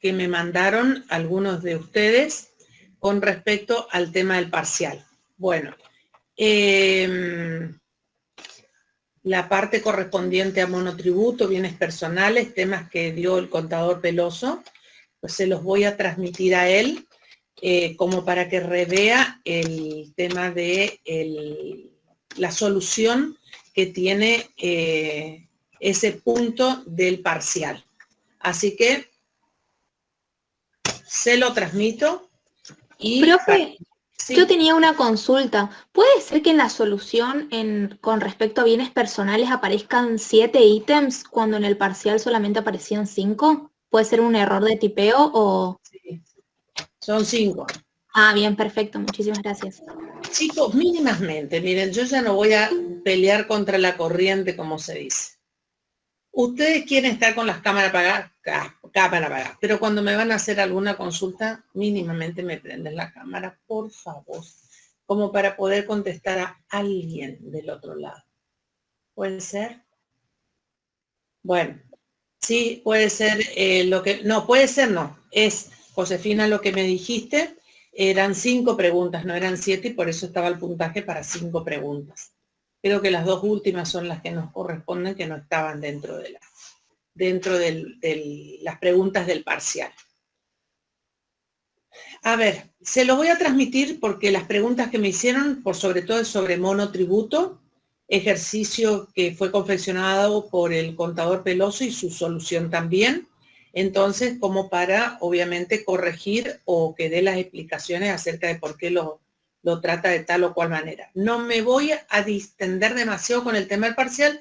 que me mandaron algunos de ustedes con respecto al tema del parcial. Bueno, la parte correspondiente a monotributo, bienes personales, temas que dio el contador Peloso, pues se los voy a transmitir a él como para que revea el tema de la solución que tiene ese punto del parcial. Así que se lo transmito y... Profe, sí. Yo tenía una consulta. ¿Puede ser que en la solución con respecto a bienes personales aparezcan 7 ítems cuando en el parcial solamente aparecían 5? ¿Puede ser un error de tipeo o...? Sí. Son 5. Ah, bien, perfecto. Muchísimas gracias. Chicos, mínimamente, miren, yo ya no voy a pelear contra la corriente, como se dice. Ustedes quieren estar con las cámaras apagadas, pero cuando me van a hacer alguna consulta, mínimamente me prenden la cámara, por favor, como para poder contestar a alguien del otro lado. ¿Puede ser? Bueno, sí, puede ser lo que... No, puede ser no. Es, Josefina, lo que me dijiste, eran 5 preguntas, no eran 7, y por eso estaba el puntaje para 5 preguntas. Creo que las 2 últimas son las que nos corresponden, que no estaban dentro de las preguntas del parcial. A ver, se los voy a transmitir porque las preguntas que me hicieron, por sobre todo, es sobre monotributo, ejercicio que fue confeccionado por el contador Peloso y su solución también. Entonces, como para, obviamente, corregir o que dé las explicaciones acerca de por qué lo trata de tal o cual manera. No me voy a distender demasiado con el tema del parcial,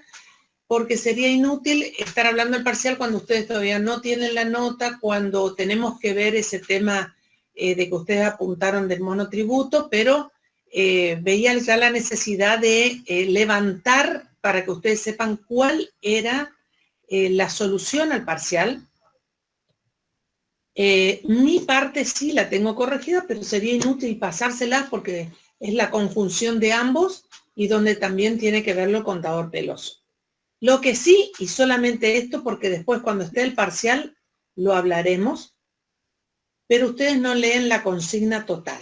porque sería inútil estar hablando del parcial cuando ustedes todavía no tienen la nota, cuando tenemos que ver ese tema de que ustedes apuntaron del monotributo, pero veía ya la necesidad de levantar para que ustedes sepan cuál era la solución al parcial. Mi parte sí la tengo corregida, pero sería inútil pasársela porque es la conjunción de ambos y donde también tiene que verlo el contador Peloso. Lo que sí, y solamente esto, porque después cuando esté el parcial lo hablaremos, pero ustedes no leen la consigna total.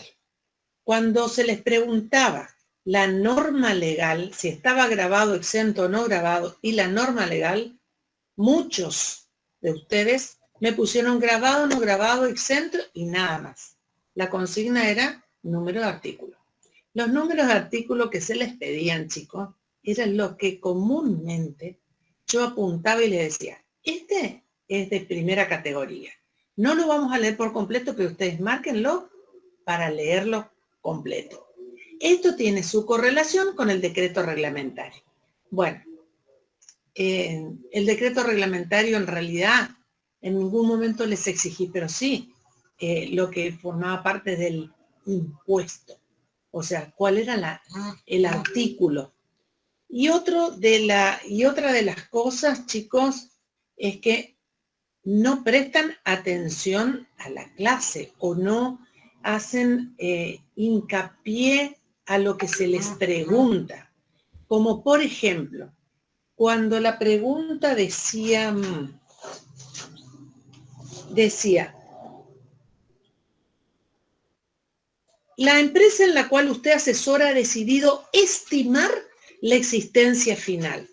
Cuando se les preguntaba la norma legal, si estaba grabado, exento o no grabado, y la norma legal, muchos de ustedes me pusieron grabado, no grabado, exento y nada más. La consigna era número de artículo. Los números de artículo que se les pedían, chicos, eran lo que comúnmente yo apuntaba y les decía, este es de primera categoría. No lo vamos a leer por completo, pero ustedes márquenlo para leerlo completo. Esto tiene su correlación con el decreto reglamentario. Bueno, el decreto reglamentario en realidad en ningún momento les exigí, pero sí lo que formaba parte del impuesto. O sea, cuál era el artículo. Y otra de las cosas, chicos, es que no prestan atención a la clase o no hacen hincapié a lo que se les pregunta. Como por ejemplo, cuando la pregunta decía, la empresa en la cual usted asesora ha decidido estimar la existencia final.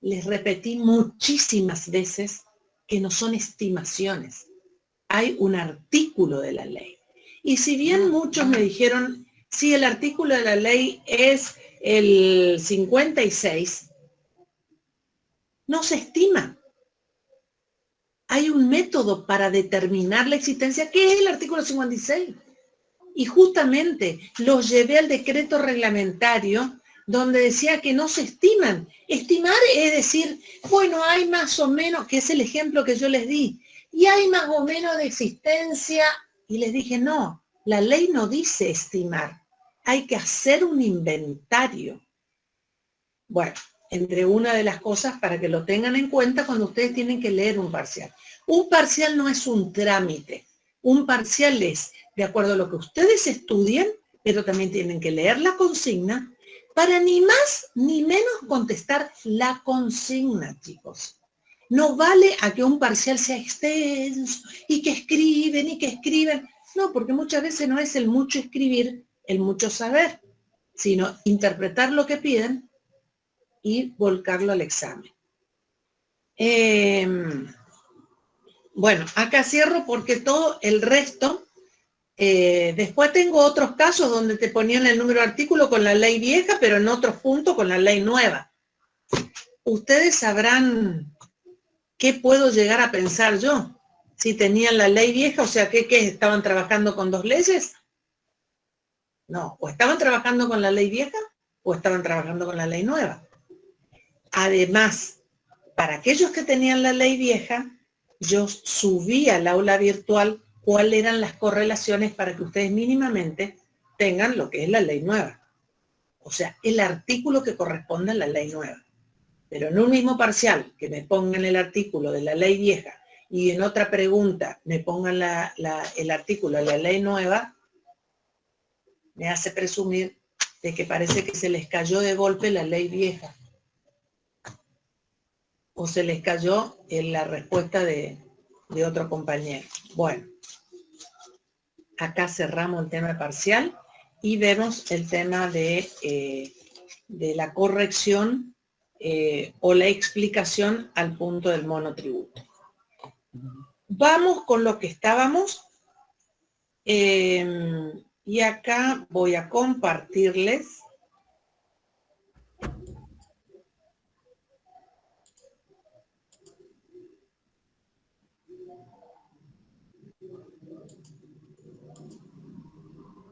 Les repetí muchísimas veces que no son estimaciones. Hay un artículo de la ley. Y si bien muchos me dijeron, sí, el artículo de la ley es el 56, no se estima. Hay un método para determinar la existencia, que es el artículo 56. Y justamente los llevé al decreto reglamentario donde decía que no se estiman. Estimar es decir, bueno, hay más o menos, que es el ejemplo que yo les di, y hay más o menos de existencia, y les dije, no, la ley no dice estimar, hay que hacer un inventario. Bueno, entre una de las cosas para que lo tengan en cuenta cuando ustedes tienen que leer un parcial. Un parcial no es un trámite, un parcial es de acuerdo a lo que ustedes estudian, pero también tienen que leer la consigna para ni más ni menos contestar la consigna, chicos. No vale a que un parcial sea extenso y que escriben y que escriben. No, porque muchas veces no es el mucho escribir, el mucho saber, sino interpretar lo que piden y volcarlo al examen. Bueno, acá cierro porque todo el resto, después tengo otros casos donde te ponían el número de artículo con la ley vieja, pero en otros puntos con la ley nueva. Ustedes sabrán qué puedo llegar a pensar yo. Si tenían la ley vieja, o sea, ¿qué estaban trabajando con dos leyes? No, o estaban trabajando con la ley vieja o estaban trabajando con la ley nueva. Además, para aquellos que tenían la ley vieja, yo subí al aula virtual cuáles eran las correlaciones para que ustedes mínimamente tengan lo que es la ley nueva. O sea, el artículo que corresponde a la ley nueva. Pero en un mismo parcial, que me pongan el artículo de la ley vieja y en otra pregunta me pongan el artículo de la ley nueva, me hace presumir de que parece que se les cayó de golpe la ley vieja. O se les cayó en la respuesta de otro compañero. Bueno, acá cerramos el tema parcial y vemos el tema de la corrección o la explicación al punto del monotributo. Vamos con lo que estábamos y acá voy a compartirles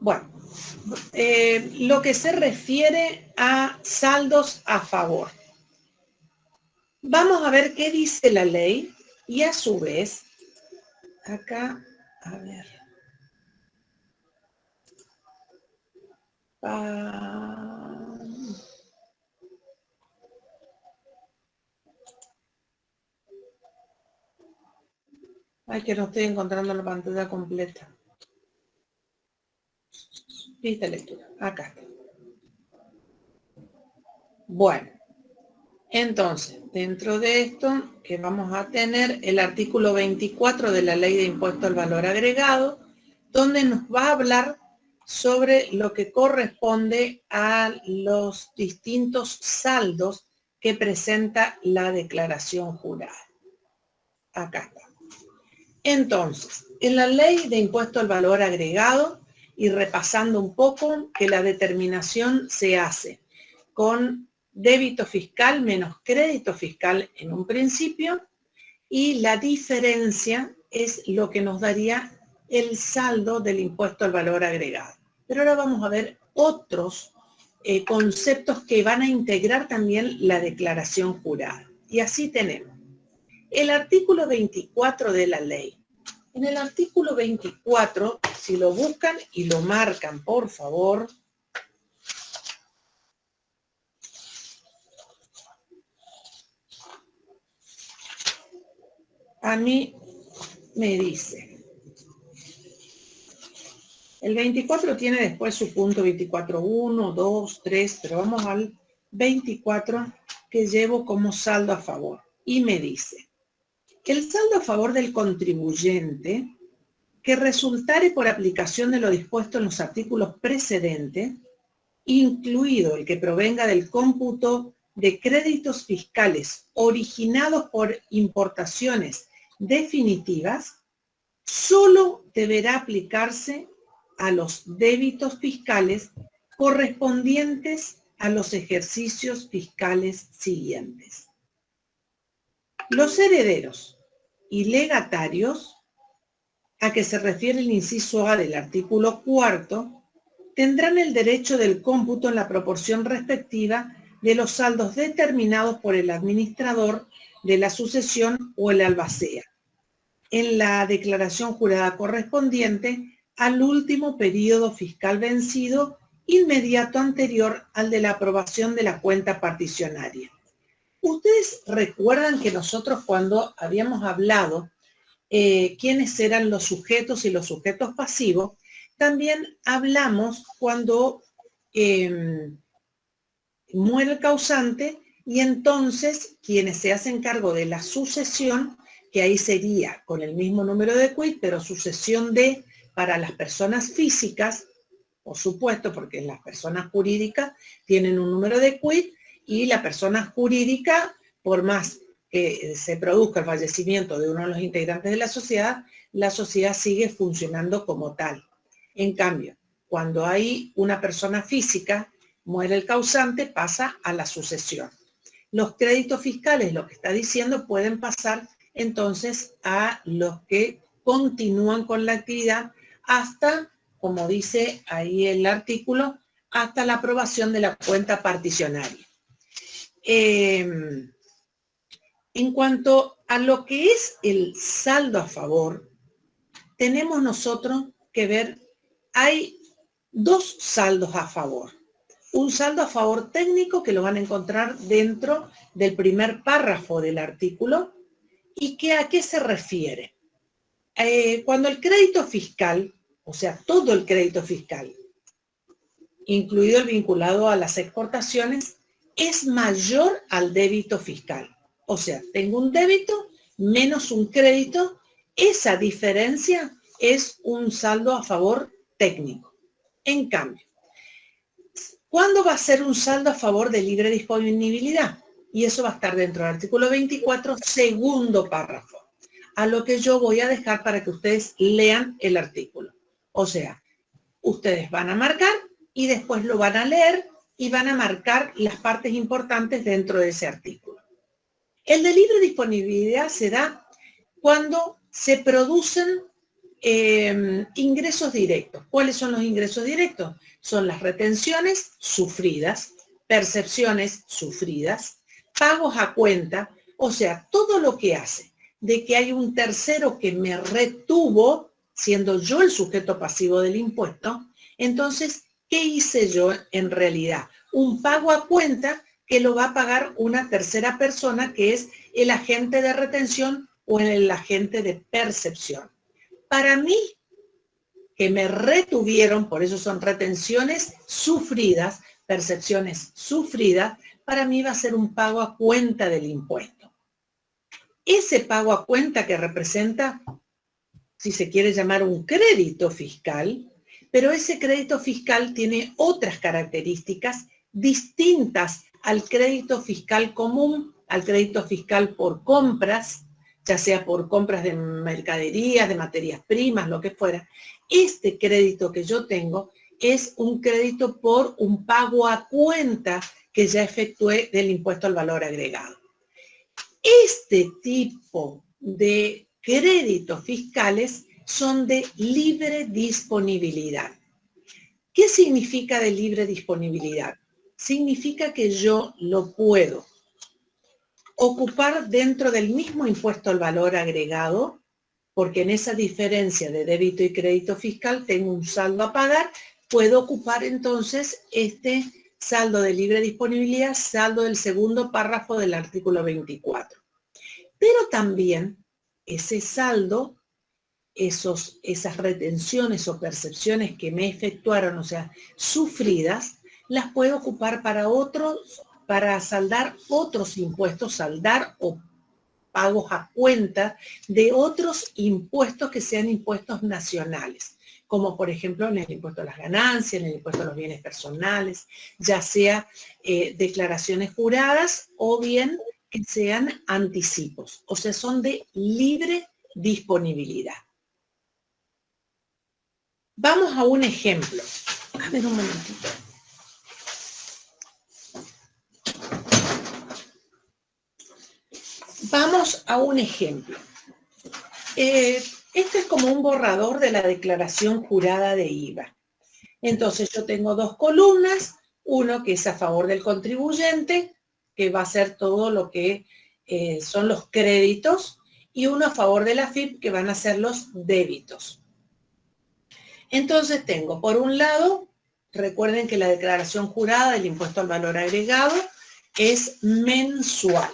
bueno, lo que se refiere a saldos a favor. Vamos a ver qué dice la ley y a su vez, acá, a ver. Ay, que no estoy encontrando la pantalla completa. Lista lectura, acá está. Bueno, entonces, dentro de esto, que vamos a tener el artículo 24 de la Ley de Impuesto al Valor Agregado, donde nos va a hablar sobre lo que corresponde a los distintos saldos que presenta la declaración jurada. Acá está. Entonces, en la Ley de Impuesto al Valor Agregado, y repasando un poco, que la determinación se hace con débito fiscal menos crédito fiscal en un principio, y la diferencia es lo que nos daría el saldo del impuesto al valor agregado. Pero ahora vamos a ver otros conceptos que van a integrar también la declaración jurada. Y así tenemos el artículo 24 de la ley. En el artículo 24, si lo buscan y lo marcan, por favor, a mí me dice, el 24 tiene después su punto 24.1, 2, 3, pero vamos al 24 que llevo como saldo a favor. Y me dice, el saldo a favor del contribuyente que resultare por aplicación de lo dispuesto en los artículos precedentes, incluido el que provenga del cómputo de créditos fiscales originados por importaciones definitivas, solo deberá aplicarse a los débitos fiscales correspondientes a los ejercicios fiscales siguientes. Los herederos y legatarios, a que se refiere el inciso A del artículo 4, tendrán el derecho del cómputo en la proporción respectiva de los saldos determinados por el administrador de la sucesión o el albacea, en la declaración jurada correspondiente al último periodo fiscal vencido inmediato anterior al de la aprobación de la cuenta particionaria. Ustedes recuerdan que nosotros cuando habíamos hablado quiénes eran los sujetos y los sujetos pasivos, también hablamos cuando muere el causante y entonces quienes se hacen cargo de la sucesión, que ahí sería con el mismo número de quit, pero sucesión de, para las personas físicas, por supuesto, porque las personas jurídicas tienen un número de quit, y la persona jurídica, por más que se produzca el fallecimiento de uno de los integrantes de la sociedad sigue funcionando como tal. En cambio, cuando hay una persona física, muere el causante, pasa a la sucesión. Los créditos fiscales, lo que está diciendo, pueden pasar entonces a los que continúan con la actividad hasta, como dice ahí el artículo, hasta la aprobación de la cuenta particionaria. En cuanto a lo que es el saldo a favor, tenemos nosotros que ver, hay dos saldos a favor. Un saldo a favor técnico que lo van a encontrar dentro del primer párrafo del artículo y que a qué se refiere. Cuando el crédito fiscal, o sea, todo el crédito fiscal, incluido el vinculado a las exportaciones, es mayor al débito fiscal. O sea, tengo un débito menos un crédito, esa diferencia es un saldo a favor técnico. En cambio, ¿cuándo va a ser un saldo a favor de libre disponibilidad? Y eso va a estar dentro del artículo 24, segundo párrafo, a lo que yo voy a dejar para que ustedes lean el artículo. O sea, ustedes van a marcar y después lo van a leer y van a marcar las partes importantes dentro de ese artículo. El de libre disponibilidad se da cuando se producen ingresos directos. ¿Cuáles son los ingresos directos? Son las retenciones sufridas, percepciones sufridas, pagos a cuenta, o sea, todo lo que hace de que hay un tercero que me retuvo, siendo yo el sujeto pasivo del impuesto. Entonces, ¿qué hice yo en realidad? Un pago a cuenta que lo va a pagar una tercera persona, que es el agente de retención o el agente de percepción. Para mí, que me retuvieron, por eso son retenciones sufridas, percepciones sufridas, para mí va a ser un pago a cuenta del impuesto. Ese pago a cuenta que representa, si se quiere llamar, un crédito fiscal, pero ese crédito fiscal tiene otras características distintas al crédito fiscal común, al crédito fiscal por compras, ya sea por compras de mercaderías, de materias primas, lo que fuera. Este crédito que yo tengo es un crédito por un pago a cuenta que ya efectué del impuesto al valor agregado. Este tipo de créditos fiscales son de libre disponibilidad. ¿Qué significa de libre disponibilidad? Significa que yo lo puedo ocupar dentro del mismo impuesto al valor agregado, porque en esa diferencia de débito y crédito fiscal tengo un saldo a pagar, puedo ocupar entonces este saldo de libre disponibilidad, saldo del segundo párrafo del artículo 24. Pero también ese saldo, esas retenciones o percepciones que me efectuaron, o sea, sufridas, las puedo ocupar para saldar otros impuestos, saldar o pagos a cuenta de otros impuestos que sean impuestos nacionales, como por ejemplo en el impuesto a las ganancias, en el impuesto a los bienes personales, ya sea declaraciones juradas o bien que sean anticipos, o sea, son de libre disponibilidad. Vamos a un ejemplo. A ver un momentito. Vamos a un ejemplo. Este es como un borrador de la declaración jurada de IVA. Entonces yo tengo dos columnas, uno que es a favor del contribuyente, que va a ser todo lo que son los créditos, y uno a favor de la AFIP, que van a ser los débitos. Entonces tengo, por un lado, recuerden que la declaración jurada del impuesto al valor agregado es mensual.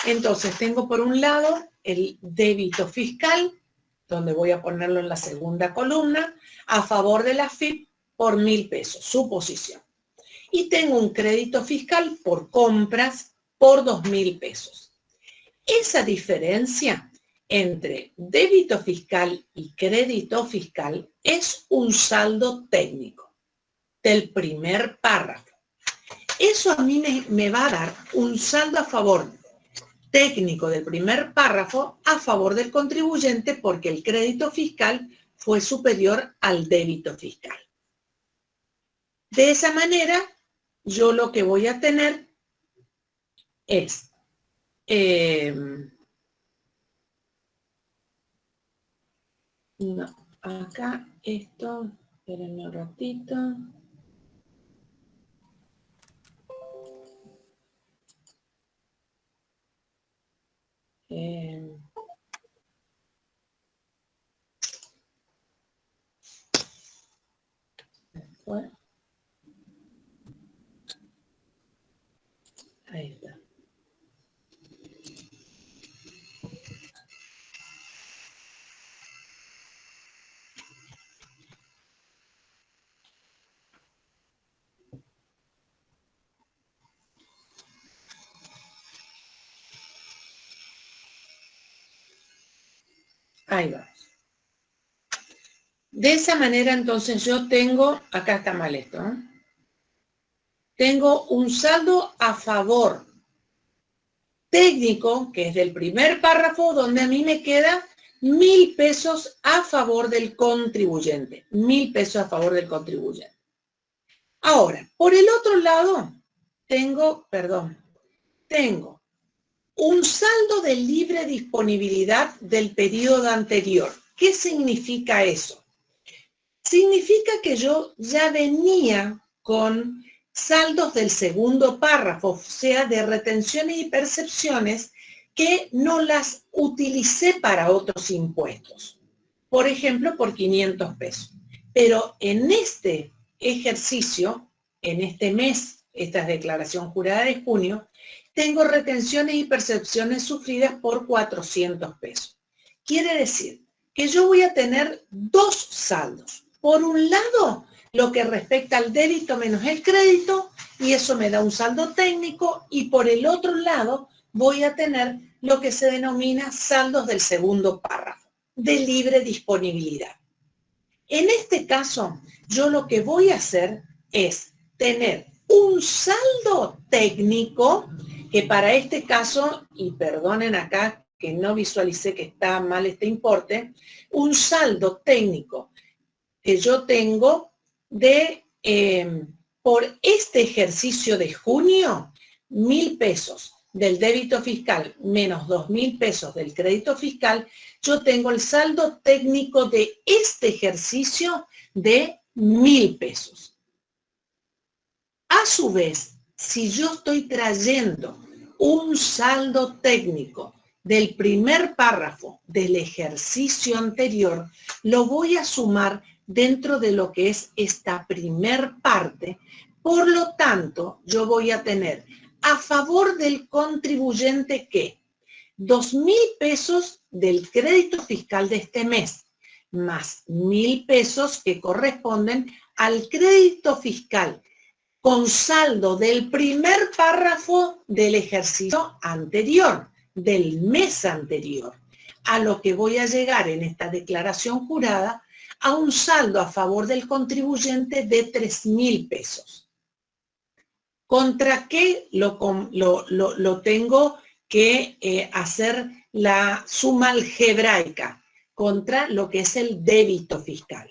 Entonces tengo por un lado el débito fiscal, donde voy a ponerlo en la segunda columna, a favor de la AFIP por 1.000 pesos, su posición. Y tengo un crédito fiscal por compras, por 2.000 pesos. Esa diferencia entre débito fiscal y crédito fiscal es un saldo técnico del primer párrafo. Eso a mí me va a dar un saldo a favor técnico del primer párrafo a favor del contribuyente porque el crédito fiscal fue superior al débito fiscal. De esa manera, yo lo que voy a tener es no, acá esto, espérenme un ratito. Bueno, ahí está. Ahí va. De esa manera, entonces, yo tengo, acá está mal esto, ¿eh? Tengo un saldo a favor técnico, que es del primer párrafo, donde a mí me queda 1.000 pesos a favor del contribuyente. 1.000 pesos a favor del contribuyente. Ahora, por el otro lado, tengo un saldo de libre disponibilidad del periodo anterior. ¿Qué significa eso? Significa que yo ya venía con saldos del segundo párrafo, o sea, de retenciones y percepciones que no las utilicé para otros impuestos. Por ejemplo, por 500 pesos. Pero en este ejercicio, en este mes, esta es declaración jurada de junio, tengo retenciones y percepciones sufridas por 400 pesos. Quiere decir que yo voy a tener dos saldos. Por un lado, lo que respecta al débito menos el crédito, y eso me da un saldo técnico, y por el otro lado voy a tener lo que se denomina saldos del segundo párrafo, de libre disponibilidad. En este caso, yo lo que voy a hacer es tener un saldo técnico, que para este caso, y perdonen acá que no visualicé que está mal este importe, un saldo técnico que yo tengo de, por este ejercicio de junio, 1.000 pesos del débito fiscal menos 2.000 pesos del crédito fiscal, yo tengo el saldo técnico de este ejercicio de 1.000 pesos. A su vez, si yo estoy trayendo un saldo técnico del primer párrafo del ejercicio anterior, lo voy a sumar dentro de lo que es esta primer parte. Por lo tanto, yo voy a tener a favor del contribuyente que 2.000 pesos del crédito fiscal de este mes, más 1.000 pesos que corresponden al crédito fiscal con saldo del primer párrafo del ejercicio anterior, del mes anterior, a lo que voy a llegar en esta declaración jurada a un saldo a favor del contribuyente de 3.000 pesos. ¿Contra qué lo tengo que hacer la suma algebraica? Contra lo que es el débito fiscal.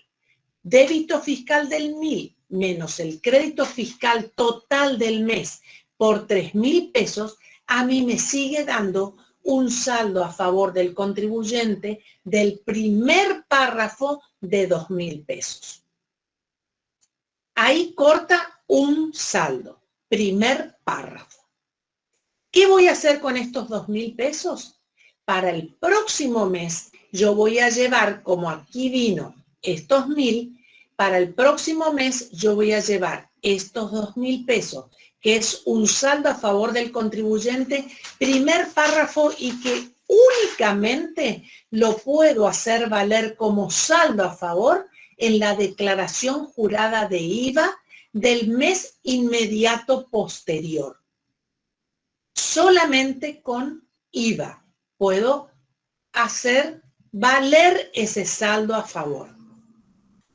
Débito fiscal del 1.000 menos el crédito fiscal total del mes por 3.000 pesos, a mí me sigue dando un saldo a favor del contribuyente del primer párrafo de 2.000 pesos. Ahí corta un saldo, primer párrafo. ¿Qué voy a hacer con estos 2.000 pesos? Para el próximo mes yo voy a llevar, como aquí vino estos 1.000, para el próximo mes yo voy a llevar estos 2.000 pesos, que es un saldo a favor del contribuyente, primer párrafo, y que únicamente lo puedo hacer valer como saldo a favor en la declaración jurada de IVA del mes inmediato posterior. solamente con IVA puedo hacer valer ese saldo a favor.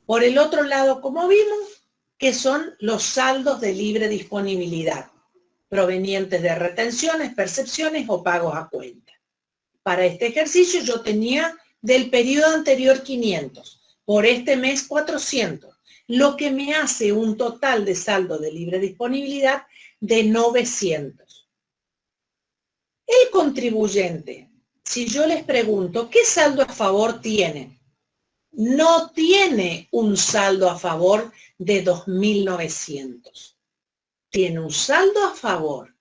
Por el otro lado, como vimos, que son los saldos de libre disponibilidad, provenientes de retenciones, percepciones o pagos a cuenta. Para este ejercicio yo tenía del periodo anterior 500, por este mes 400, lo que me hace un total de saldo de libre disponibilidad de 900. El contribuyente, si yo les pregunto, ¿qué saldo a favor tiene? No tiene un saldo a favor de 2.900. Tiene un saldo a favor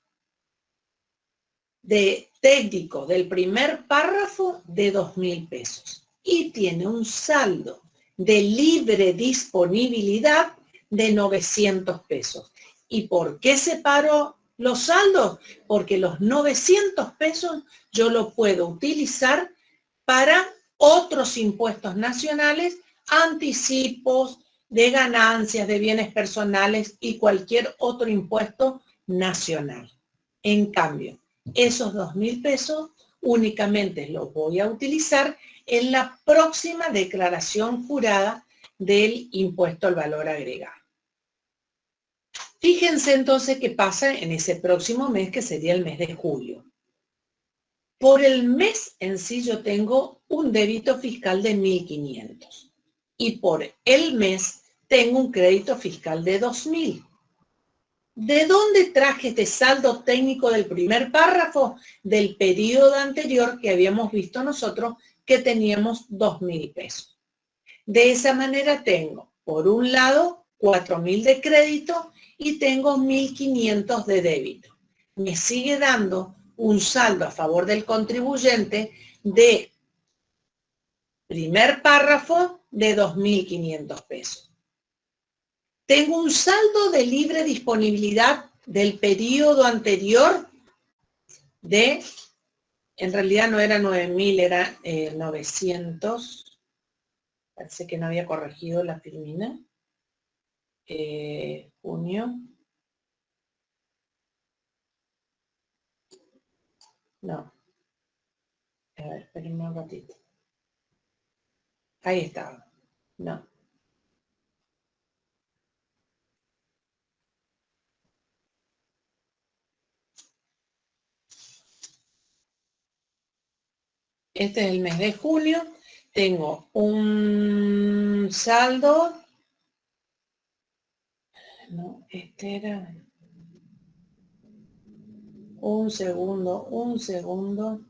de técnico del primer párrafo de 2.000 pesos. Y tiene un saldo de libre disponibilidad de 900 pesos. ¿Y por qué separo los saldos? Porque los 900 pesos yo lo puedo utilizar para otros impuestos nacionales, anticipos de ganancias, de bienes personales y cualquier otro impuesto nacional. En cambio, esos 2.000 pesos únicamente los voy a utilizar en la próxima declaración jurada del impuesto al valor agregado. Fíjense entonces qué pasa en ese próximo mes, que sería el mes de julio. Por el mes en sí yo tengo un débito fiscal de 1.500 y por el mes tengo un crédito fiscal de 2.000. ¿De dónde traje este saldo técnico del primer párrafo? Del periodo anterior que habíamos visto nosotros que teníamos 2.000 pesos. De esa manera tengo, por un lado, 4.000 de crédito y tengo 1.500 de débito. Me sigue dando un saldo a favor del contribuyente de primer párrafo de 2.500 pesos. Tengo un saldo de libre disponibilidad del periodo anterior de, en realidad no era 9.000, era 900. Parece que no había corregido la filmina. Junio. No. A ver, espérenme un ratito. Ahí estaba. No. Este es el mes de julio. Tengo un saldo. No, este era. Un segundo.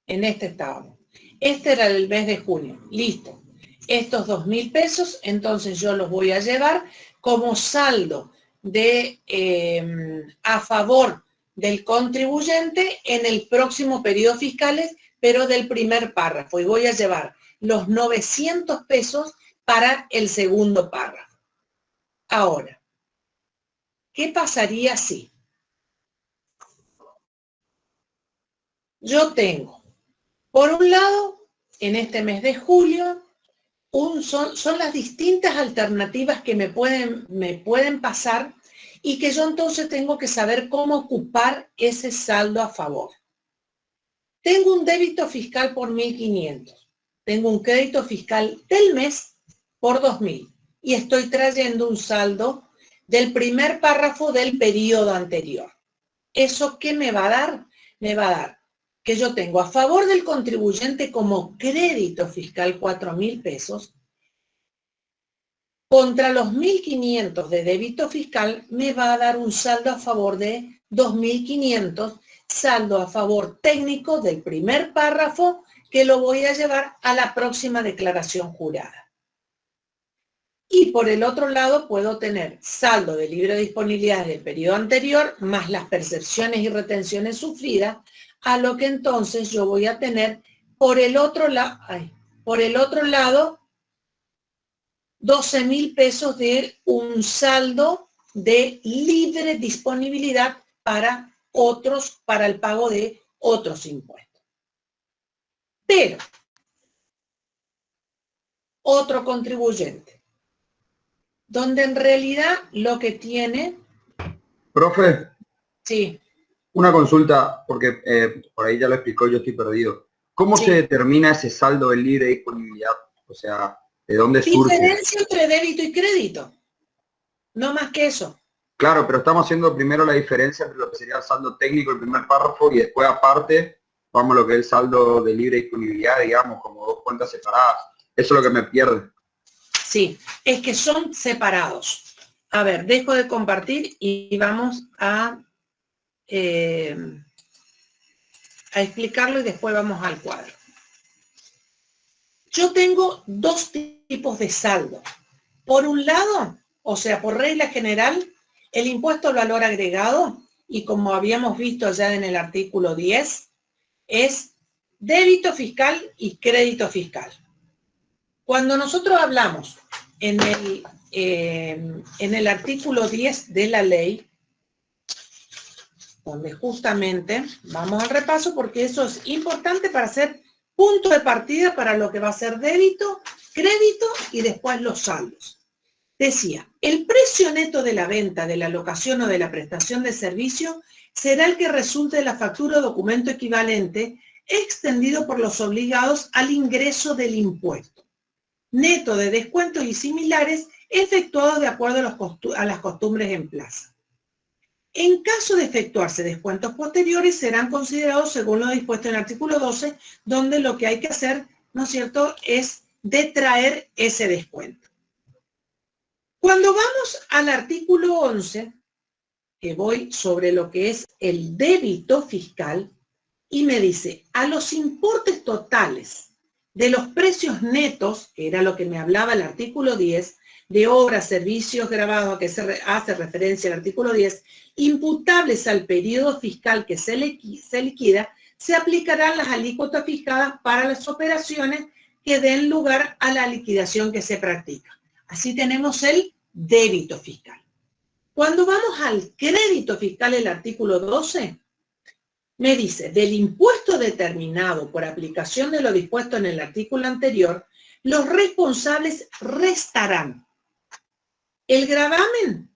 En este estábamos. Este era el mes de junio. Listo. Estos 2.000 pesos, entonces yo los voy a llevar como saldo de a favor del contribuyente en el próximo periodo fiscal, pero del primer párrafo. Y voy a llevar los 900 pesos para el segundo párrafo. Ahora, ¿qué pasaría si yo tengo, por un lado, en este mes de julio, son las distintas alternativas que me pueden pasar y que yo entonces tengo que saber cómo ocupar ese saldo a favor. Tengo un débito fiscal por 1.500. Tengo un crédito fiscal del mes por 2.000 y estoy trayendo un saldo del primer párrafo del periodo anterior. ¿Eso qué me va a dar? Me va a dar que yo tengo a favor del contribuyente como crédito fiscal 4.000 pesos, contra los 1.500 de débito fiscal me va a dar un saldo a favor de 2.500, saldo a favor técnico del primer párrafo que lo voy a llevar a la próxima declaración jurada. Y por el otro lado puedo tener saldo de libre disponibilidad del periodo anterior más las percepciones y retenciones sufridas, a lo que entonces yo voy a tener por el otro lado 12.000 pesos de un saldo de libre disponibilidad para el pago de otros impuestos. Pero, otro contribuyente, donde en realidad lo que tiene... Profe. Sí, Una consulta, porque por ahí ya lo explicó, yo estoy perdido. ¿Cómo se sí. determina ese saldo de libre disponibilidad? O sea, ¿de dónde surge? Diferencia entre débito y crédito. No más que eso. Claro, pero estamos haciendo primero la diferencia entre lo que sería el saldo técnico, el primer párrafo, y después aparte vamos a lo que es el saldo de libre disponibilidad, digamos, como dos cuentas separadas. Eso es lo que me pierde. Sí, es que son separados. A ver, dejo de compartir y vamos a explicarlo y después vamos al cuadro. Yo tengo dos tipos de saldo. Por un lado, o sea, por regla general, el impuesto al valor agregado, y como habíamos visto ya en el artículo 10, es débito fiscal y crédito fiscal. Cuando nosotros hablamos en el artículo 10 de la ley, donde justamente vamos al repaso porque eso es importante para hacer punto de partida para lo que va a ser débito, crédito y después los saldos. Decía, el precio neto de la venta, de la locación o de la prestación de servicio será el que resulte de la factura o documento equivalente extendido por los obligados al ingreso del impuesto, neto de descuentos y similares efectuados de acuerdo a las costumbres en plaza. En caso de efectuarse descuentos posteriores, serán considerados según lo dispuesto en el artículo 12, donde lo que hay que hacer, ¿no es cierto?, es detraer ese descuento. Cuando vamos al artículo 11, que voy sobre lo que es el débito fiscal, y me dice, a los importes totales de los precios netos, que era lo que me hablaba el artículo 10, de obras, servicios grabados, a que se hace referencia al artículo 10, imputables al periodo fiscal que se liquida, se aplicarán las alícuotas fijadas para las operaciones que den lugar a la liquidación que se practica. Así tenemos el débito fiscal. Cuando vamos al crédito fiscal, el artículo 12, me dice, del impuesto determinado por aplicación de lo dispuesto en el artículo anterior, los responsables restarán el gravamen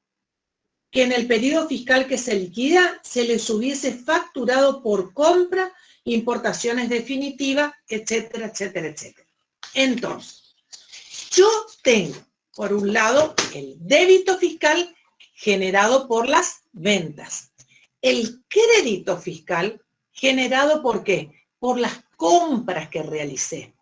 que en el periodo fiscal que se liquida se les hubiese facturado por compra, importaciones definitivas, etcétera, etcétera, etcétera. Entonces, yo tengo, por un lado, el débito fiscal generado por las ventas. El crédito fiscal generado ¿por qué? Por las compras que realicé.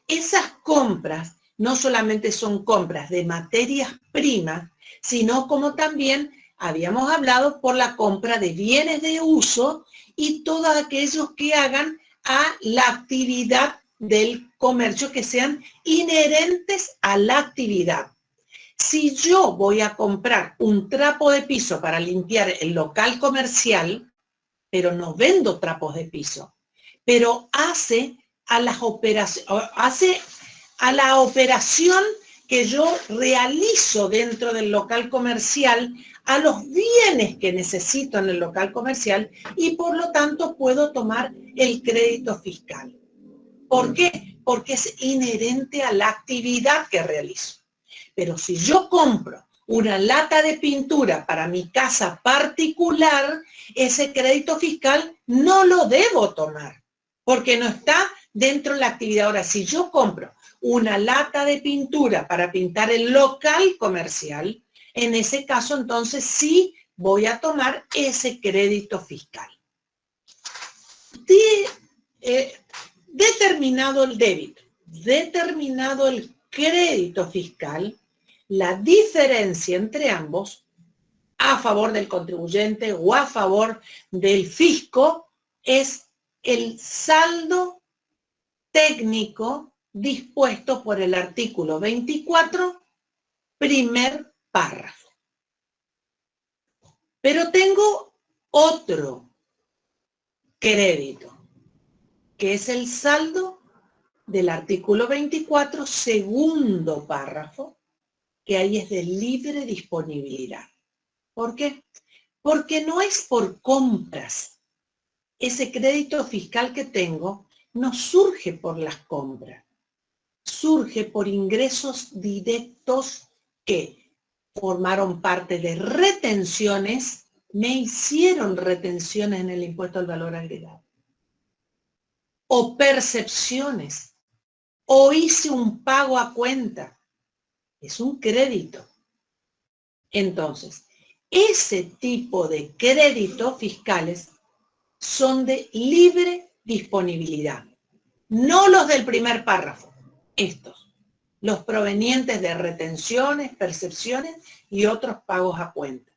Esas compras no solamente son compras de materias primas, sino como también habíamos hablado por la compra de bienes de uso y todos aquellos que hagan a la actividad del comercio, que sean inherentes a la actividad. Si yo voy a comprar un trapo de piso para limpiar el local comercial, pero no vendo trapos de piso, pero hace a la operación que yo realizo dentro del local comercial, a los bienes que necesito en el local comercial, y por lo tanto puedo tomar el crédito fiscal. ¿Por qué? Porque es inherente a la actividad que realizo. Pero si yo compro una lata de pintura para mi casa particular, ese crédito fiscal no lo debo tomar, porque no está dentro de la actividad. Ahora, si yo compro una lata de pintura para pintar el local comercial, en ese caso entonces sí voy a tomar ese crédito fiscal. Determinado el débito, determinado el crédito fiscal, la diferencia entre ambos, a favor del contribuyente o a favor del fisco, es el saldo técnico dispuesto por el artículo 24, primer párrafo. Pero tengo otro crédito, que es el saldo del artículo 24, segundo párrafo, que ahí es de libre disponibilidad. ¿Por qué? Porque no es por compras. Ese crédito fiscal que tengo no surge por las compras, surge por ingresos directos que formaron parte de retenciones me hicieron retenciones en el impuesto al valor agregado, o percepciones, o hice un pago a cuenta. Es un crédito. Entonces, ese tipo de créditos fiscales son de libre disponibilidad. No los del primer párrafo, estos. Los provenientes de retenciones, percepciones y otros pagos a cuenta.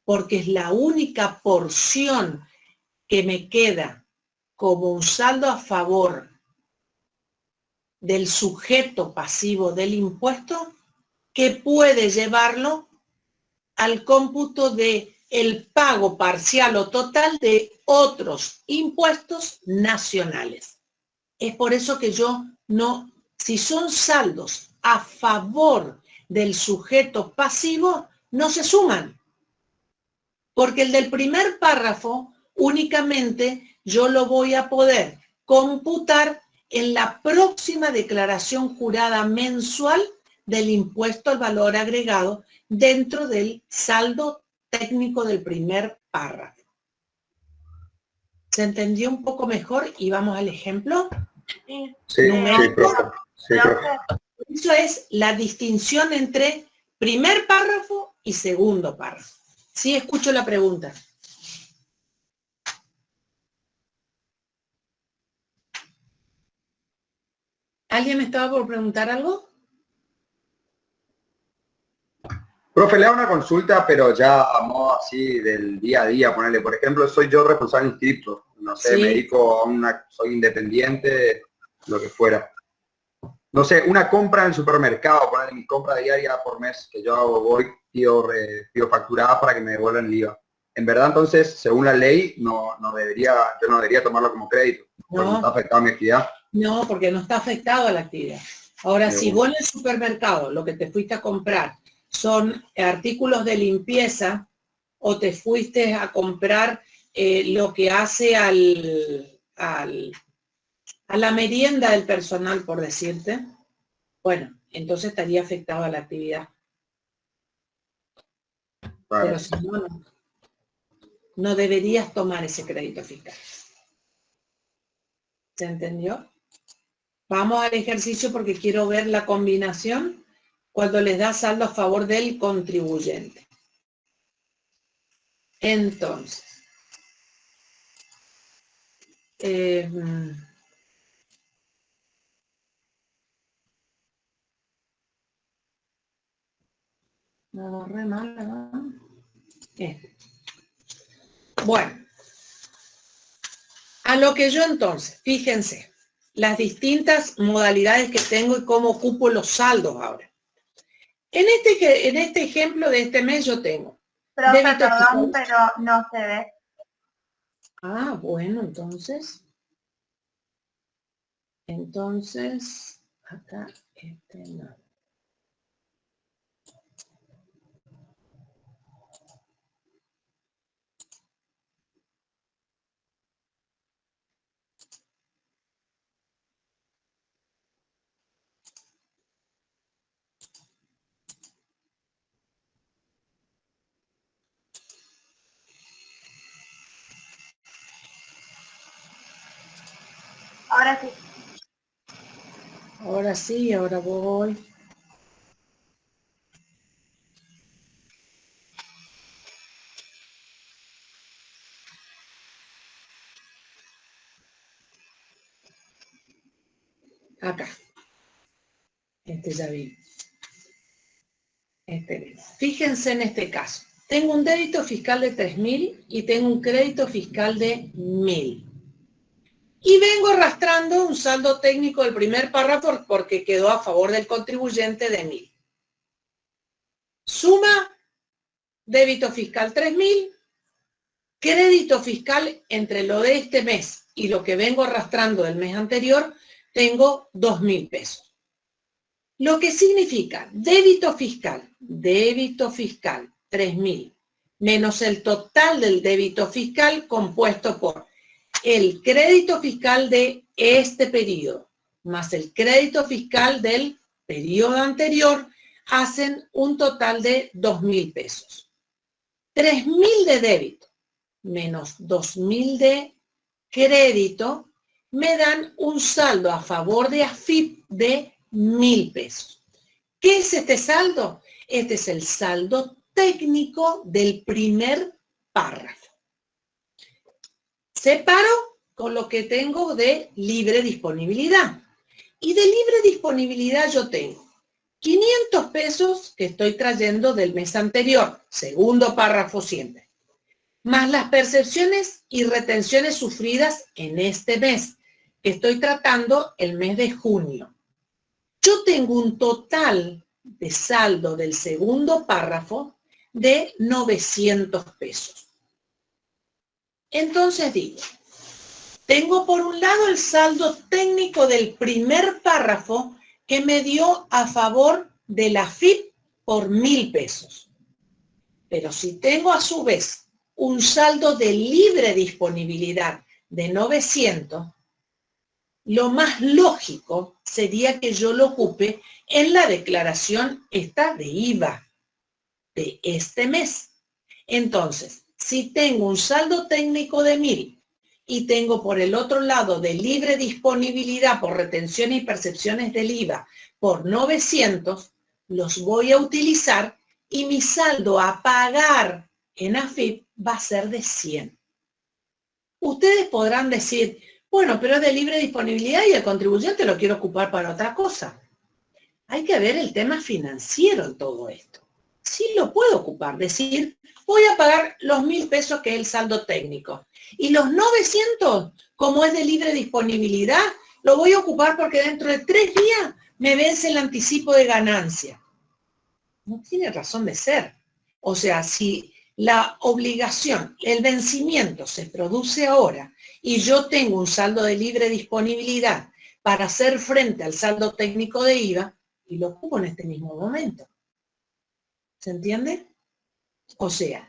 Porque es la única porción que me queda como un saldo a favor del sujeto pasivo del impuesto que puede llevarlo al cómputo de el pago parcial o total de otros impuestos nacionales. Es por eso que yo no, si son saldos a favor del sujeto pasivo, no se suman. Porque el del primer párrafo únicamente yo lo voy a poder computar en la próxima declaración jurada mensual del impuesto al valor agregado dentro del saldo técnico del primer párrafo. ¿Se entendió un poco mejor? Y vamos al ejemplo. Sí, profe. Sí, profe. Eso es la distinción entre primer párrafo y segundo párrafo. Sí, escucho la pregunta. ¿Alguien me estaba por preguntar algo? Profe, le hago una consulta, pero ya a modo así del día a día, ponerle, por ejemplo, soy yo responsable inscripto, no sé, Sí. me dedico a soy independiente, lo que fuera. No sé, una compra en el supermercado, ponerle mi compra diaria por mes que yo hago, pido facturada para que me devuelvan el IVA. En verdad, entonces, según la ley, yo no debería tomarlo como crédito, porque no está afectado a mi actividad. No, porque no está afectado a la actividad. Ahora, si vos en el supermercado lo que te fuiste a comprar son artículos de limpieza o te fuiste a comprar lo que hace a la merienda del personal, por decirte, bueno, entonces estaría afectado a la actividad. Claro. Pero si no, no deberías tomar ese crédito fiscal. ¿Se entendió? Vamos al ejercicio porque quiero ver la combinación cuando les da saldo a favor del contribuyente. Entonces, me borré mal, ¿verdad? Bueno, a lo que yo entonces, fíjense, las distintas modalidades que tengo y cómo ocupo los saldos ahora. En este ejemplo de este mes yo tengo. Profe, perdón, pero no se ve. Ah, bueno, entonces, acá, no. Ahora sí. Ahora sí, ahora voy. Acá. Ya vi. Fíjense en este caso. Tengo un débito fiscal de 3.000 y tengo un crédito fiscal de 1.000. Y vengo arrastrando un saldo técnico del primer párrafo porque quedó a favor del contribuyente de 1.000. Suma, débito fiscal 3.000, crédito fiscal entre lo de este mes y lo que vengo arrastrando del mes anterior, tengo 2.000 pesos. Lo que significa débito fiscal 3.000, menos el total del débito fiscal compuesto por el crédito fiscal de este periodo, más el crédito fiscal del periodo anterior, hacen un total de 2.000 pesos. 3.000 de débito menos 2.000 de crédito me dan un saldo a favor de AFIP de 1.000 pesos. ¿Qué es este saldo? Este es el saldo técnico del primer párrafo. Separo con lo que tengo de libre disponibilidad. Y de libre disponibilidad yo tengo 500 pesos que estoy trayendo del mes anterior, segundo párrafo siempre, más las percepciones y retenciones sufridas en este mes, que estoy tratando el mes de junio. Yo tengo un total de saldo del segundo párrafo de 900 pesos. Entonces digo, tengo por un lado el saldo técnico del primer párrafo que me dio a favor de la AFIP por 1.000 pesos. Pero si tengo a su vez un saldo de libre disponibilidad de 900, lo más lógico sería que yo lo ocupe en la declaración esta de IVA de este mes. Entonces, si tengo un saldo técnico de 1.000 y tengo por el otro lado de libre disponibilidad por retenciones y percepciones del IVA por 900, los voy a utilizar y mi saldo a pagar en AFIP va a ser de 100. Ustedes podrán decir, bueno, pero es de libre disponibilidad y el contribuyente lo quiere ocupar para otra cosa. Hay que ver el tema financiero en todo esto. Sí lo puedo ocupar, decir, voy a pagar los 1.000 pesos que es el saldo técnico. Y los 900, como es de libre disponibilidad, lo voy a ocupar porque dentro de 3 días me vence el anticipo de ganancia. No tiene razón de ser. O sea, si la obligación, el vencimiento se produce ahora y yo tengo un saldo de libre disponibilidad para hacer frente al saldo técnico de IVA, y lo ocupo en este mismo momento. ¿Se entiende? O sea,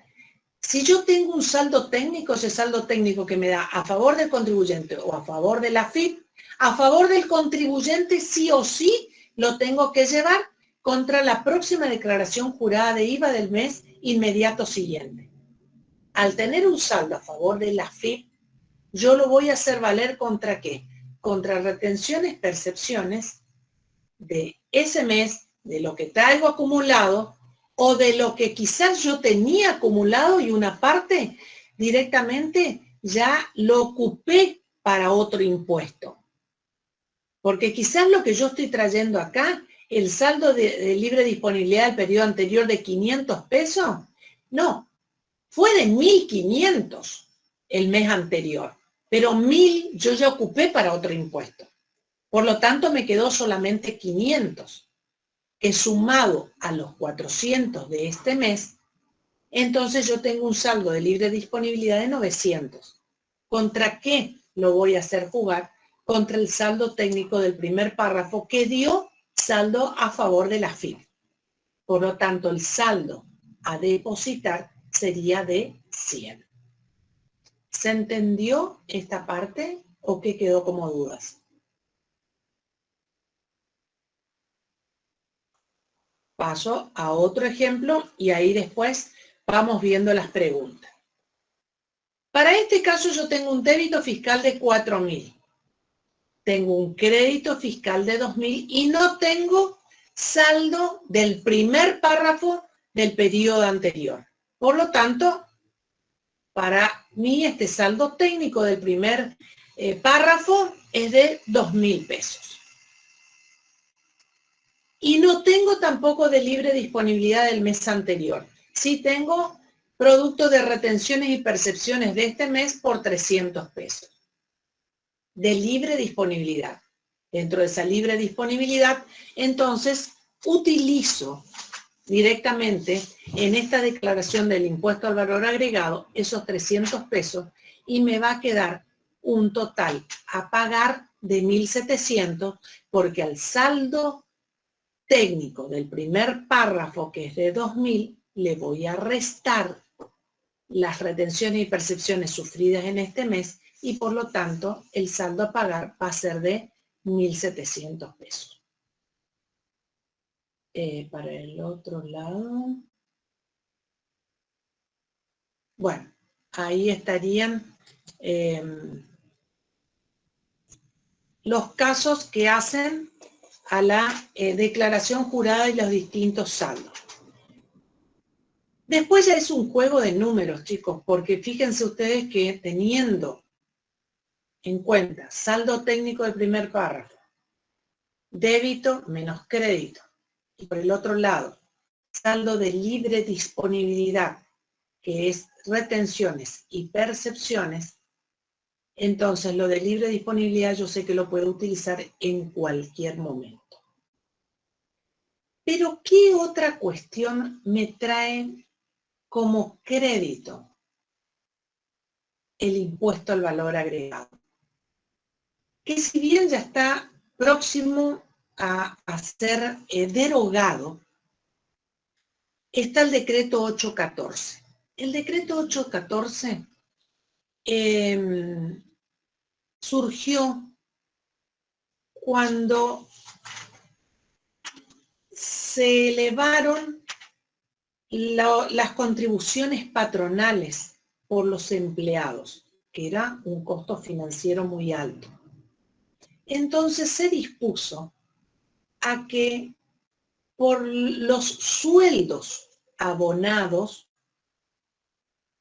si yo tengo un saldo técnico, ese saldo técnico que me da a favor del contribuyente o a favor de la AFIP, a favor del contribuyente sí o sí lo tengo que llevar contra la próxima declaración jurada de IVA del mes inmediato siguiente. Al tener un saldo a favor de la AFIP, yo lo voy a hacer valer ¿contra qué? Contra retenciones, percepciones de ese mes, de lo que traigo acumulado, o de lo que quizás yo tenía acumulado y una parte directamente ya lo ocupé para otro impuesto. Porque quizás lo que yo estoy trayendo acá, el saldo de libre disponibilidad del periodo anterior de 500 pesos, no, fue de 1.500 el mes anterior, pero 1.000 yo ya ocupé para otro impuesto. Por lo tanto, me quedó solamente 500. Que sumado a los 400 de este mes, entonces yo tengo un saldo de libre disponibilidad de 900. ¿Contra qué lo voy a hacer jugar? Contra el saldo técnico del primer párrafo que dio saldo a favor de la AFIP. Por lo tanto, el saldo a depositar sería de 100. ¿Se entendió esta parte o qué quedó como dudas? Paso a otro ejemplo y ahí después vamos viendo las preguntas. Para este caso yo tengo un débito fiscal de 4.000. Tengo un crédito fiscal de 2.000 y no tengo saldo del primer párrafo del periodo anterior. Por lo tanto, para mí este saldo técnico del primer párrafo es de 2.000 pesos. Y no tengo tampoco de libre disponibilidad del mes anterior. Sí tengo producto de retenciones y percepciones de este mes por 300 pesos. De libre disponibilidad. Dentro de esa libre disponibilidad, entonces, utilizo directamente en esta declaración del impuesto al valor agregado esos 300 pesos y me va a quedar un total a pagar de 1.700 porque al saldo técnico del primer párrafo, que es de 2.000, le voy a restar las retenciones y percepciones sufridas en este mes y por lo tanto el saldo a pagar va a ser de 1.700 pesos. Para el otro lado, Bueno, ahí estarían los casos que hacen a la declaración jurada y los distintos saldos. Después ya es un juego de números, chicos, porque fíjense ustedes que teniendo en cuenta saldo técnico del primer párrafo, débito menos crédito, y por el otro lado, saldo de libre disponibilidad, que es retenciones y percepciones, entonces lo de libre disponibilidad yo sé que lo puedo utilizar en cualquier momento. Pero ¿qué otra cuestión me trae como crédito el impuesto al valor agregado? Que si bien ya está próximo a ser derogado, está el decreto 814. El decreto 814 surgió cuando se elevaron las contribuciones patronales por los empleados, que era un costo financiero muy alto. Entonces se dispuso a que por los sueldos abonados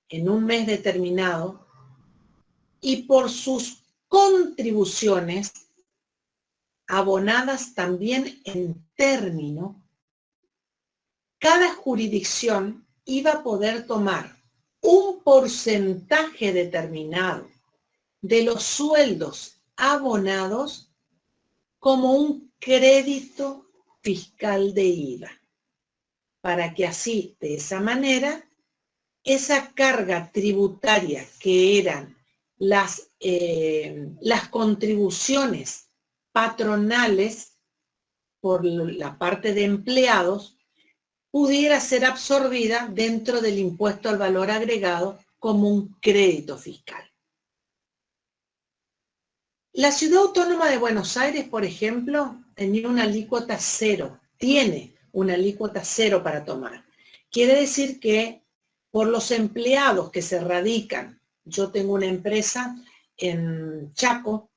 en un mes determinado y por sus contribuciones abonadas también en término, cada jurisdicción iba a poder tomar un porcentaje determinado de los sueldos abonados como un crédito fiscal de IVA, para que así, de esa manera, esa carga tributaria que eran las contribuciones patronales por la parte de empleados, pudiera ser absorbida dentro del impuesto al valor agregado como un crédito fiscal. La Ciudad Autónoma de Buenos Aires, por ejemplo, tenía una alícuota cero, tiene una alícuota cero para tomar. Quiere decir que por los empleados que se radican, yo tengo una empresa en Chaco,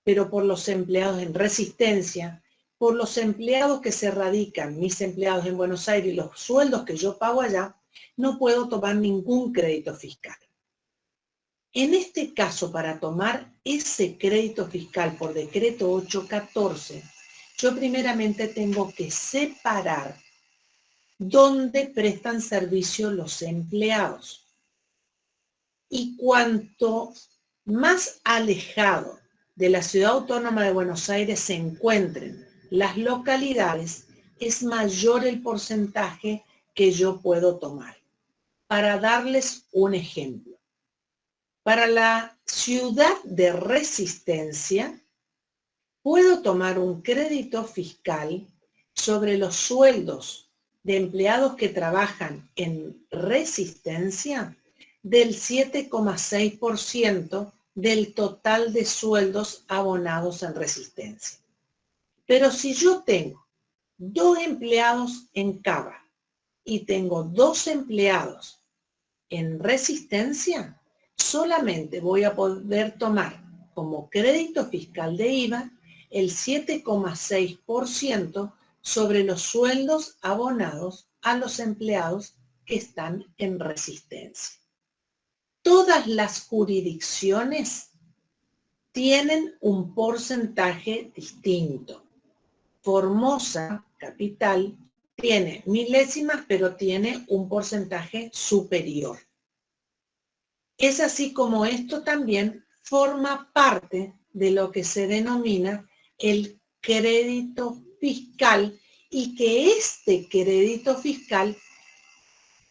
pero por los empleados en Resistencia, por los empleados que se radican, mis empleados en Buenos Aires y los sueldos que yo pago allá, no puedo tomar ningún crédito fiscal. En este caso, para tomar ese crédito fiscal por decreto 814, yo primeramente tengo que separar dónde prestan servicio los empleados. Y cuanto más alejado de la Ciudad Autónoma de Buenos Aires se encuentren las localidades, es mayor el porcentaje que yo puedo tomar. Para darles un ejemplo, para la ciudad de Resistencia, puedo tomar un crédito fiscal sobre los sueldos de empleados que trabajan en Resistencia del 7,6% del total de sueldos abonados en Resistencia. Pero si yo tengo 2 empleados en Cava y tengo 2 empleados en Resistencia, solamente voy a poder tomar como crédito fiscal de IVA el 7,6% sobre los sueldos abonados a los empleados que están en Resistencia. Todas las jurisdicciones tienen un porcentaje distinto. Formosa, capital, tiene milésimas, pero tiene un porcentaje superior. Es así como esto también forma parte de lo que se denomina el crédito fiscal y que este crédito fiscal,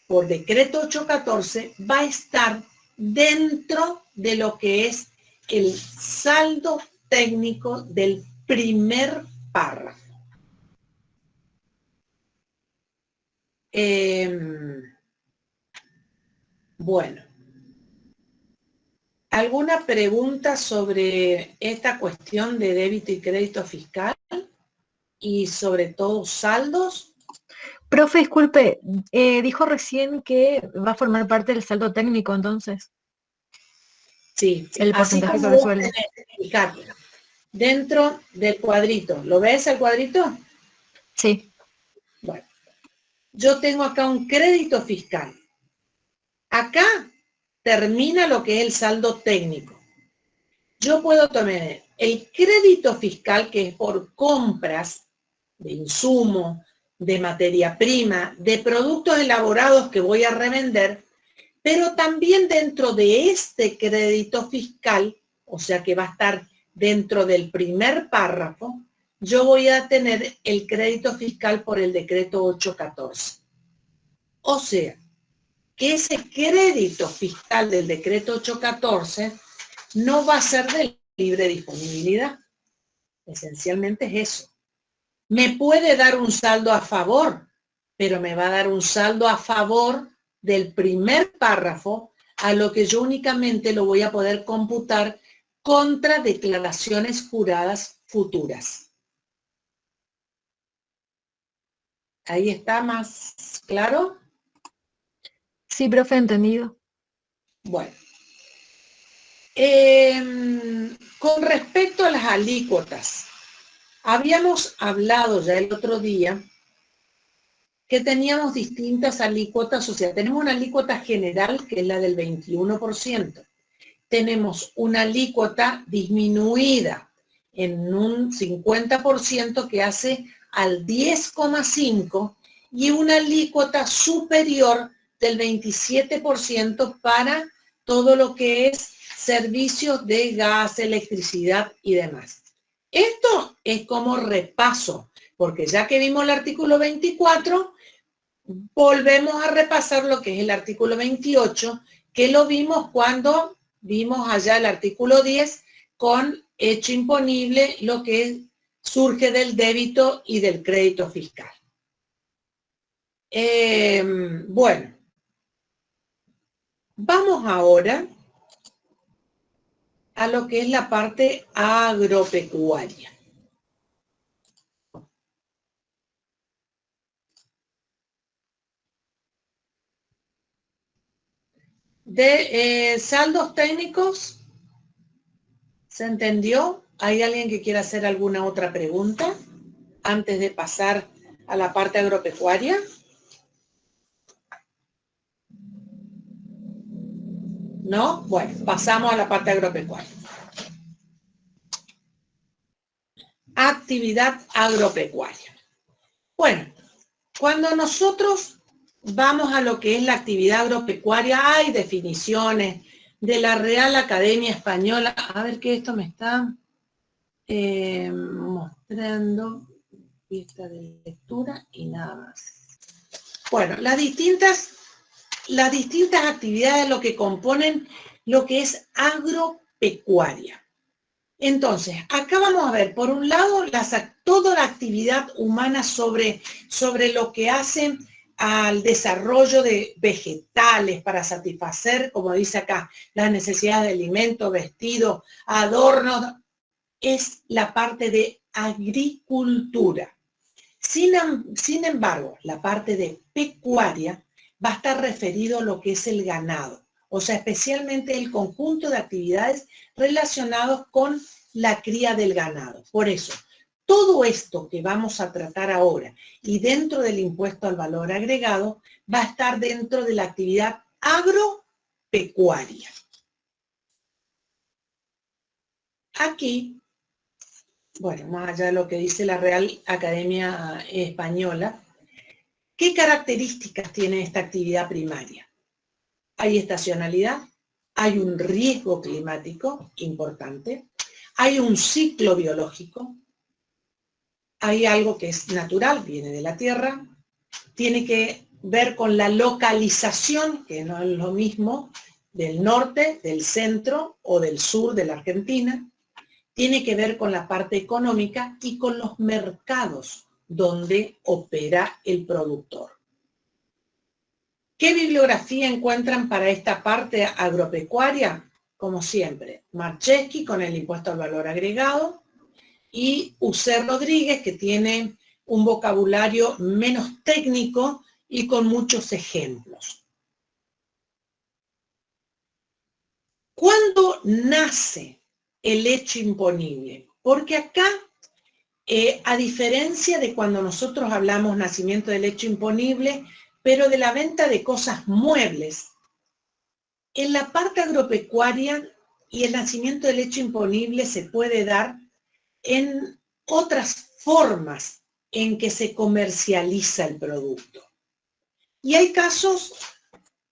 por decreto 814, va a estar dentro de lo que es el saldo técnico del primer párrafo. Bueno, ¿alguna pregunta sobre esta cuestión de débito y crédito fiscal? Y sobre todo saldos. Profe, disculpe, dijo recién que va a formar parte del saldo técnico, entonces, Sí, el así porcentaje como sobre vos sueldo. tenés que fijarte dentro del cuadrito. ¿Lo ves el cuadrito? Sí, Bueno, yo tengo acá un crédito fiscal. Acá termina lo que es el saldo técnico. Yo puedo tomar el crédito fiscal, que es por compras de insumo, de materia prima, de productos elaborados que voy a revender, pero también dentro de este crédito fiscal, o sea que va a estar dentro del primer párrafo, yo voy a tener el crédito fiscal por el decreto 814. O sea, que ese crédito fiscal del decreto 814 no va a ser de libre disponibilidad. Esencialmente es eso. Me puede dar un saldo a favor, pero me va a dar un saldo a favor del primer párrafo, a lo que yo únicamente lo voy a poder computar contra declaraciones juradas futuras. ¿Ahí está más claro? sí, profe, entendido. Bueno. Con respecto a las alícuotas, habíamos hablado ya el otro día que teníamos distintas alícuotas, o sea, tenemos una alícuota general que es la del 21%. Tenemos una alícuota disminuida en un 50% que hace al 10,5% y una alícuota superior del 27% para todo lo que es servicios de gas, electricidad y demás. Esto es como repaso, porque ya que vimos el artículo 24, volvemos a repasar lo que es el artículo 28, que lo vimos cuando vimos allá el artículo 10 con hecho imponible, lo que surge del débito y del crédito fiscal. Bueno, vamos ahora a lo que es la parte agropecuaria. De saldos técnicos, ¿se entendió? ¿Hay alguien que quiera hacer alguna otra pregunta antes de pasar a la parte agropecuaria? ¿No? Bueno, pasamos a la parte agropecuaria. Actividad agropecuaria. Bueno, cuando nosotros vamos a lo que es la actividad agropecuaria, hay definiciones de la Real Academia Española. A ver que esto me está mostrando lista de lectura y nada más. Bueno, las distintas actividades, lo que componen lo que es agropecuaria. Entonces, acá vamos a ver, por un lado, toda la actividad humana sobre lo que hacen al desarrollo de vegetales para satisfacer, como dice acá, las necesidades de alimento, vestido, adornos, es la parte de agricultura. Sin embargo, la parte de pecuaria va a estar referido a lo que es el ganado, o sea, especialmente el conjunto de actividades relacionados con la cría del ganado. Por eso, todo esto que vamos a tratar ahora y dentro del impuesto al valor agregado va a estar dentro de la actividad agropecuaria. Aquí, bueno, más allá de lo que dice la Real Academia Española, ¿qué características tiene esta actividad primaria? Hay estacionalidad, hay un riesgo climático importante, hay un ciclo biológico, hay algo que es natural, viene de la tierra, tiene que ver con la localización, que no es lo mismo del norte, del centro o del sur de la Argentina, tiene que ver con la parte económica y con los mercados donde opera el productor. ¿Qué bibliografía encuentran para esta parte agropecuaria? Como siempre, Marcheschi con el impuesto al valor agregado y Ucer Rodríguez, que tiene un vocabulario menos técnico y con muchos ejemplos. ¿Cuándo nace el hecho imponible? Porque acá, a diferencia de cuando nosotros hablamos nacimiento del hecho imponible, pero de la venta de cosas muebles, en la parte agropecuaria y el nacimiento del hecho imponible se puede dar en otras formas en que se comercializa el producto. Y hay casos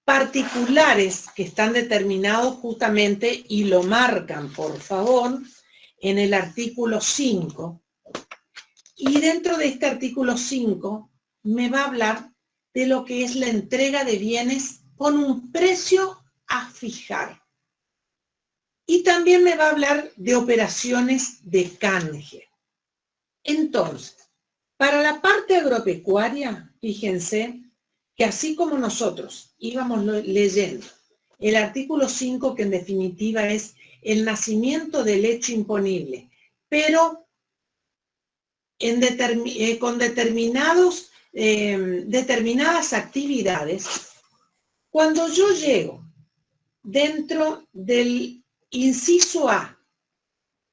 particulares que están determinados justamente y lo marcan, por favor, en el artículo 5. Y dentro de este artículo 5 me va a hablar de lo que es la entrega de bienes con un precio a fijar. Y también me va a hablar de operaciones de canje. Entonces, para la parte agropecuaria, fíjense que así como nosotros íbamos leyendo el artículo 5, que en definitiva es el nacimiento del hecho imponible, pero con determinadas actividades, cuando yo llego dentro del inciso A,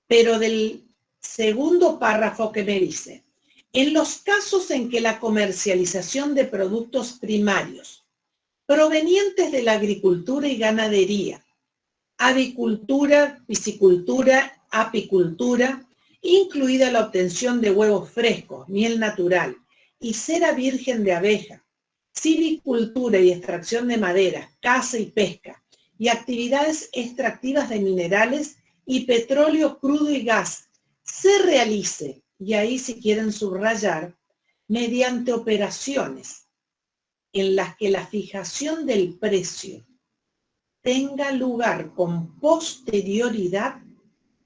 pero del segundo párrafo que me dice, en los casos en que la comercialización de productos primarios provenientes de la agricultura y ganadería, avicultura, piscicultura, apicultura, incluida la obtención de huevos frescos, miel natural y cera virgen de abeja, silvicultura y extracción de madera, caza y pesca, y actividades extractivas de minerales y petróleo crudo y gas, se realice, y ahí si quieren subrayar, mediante operaciones en las que la fijación del precio tenga lugar con posterioridad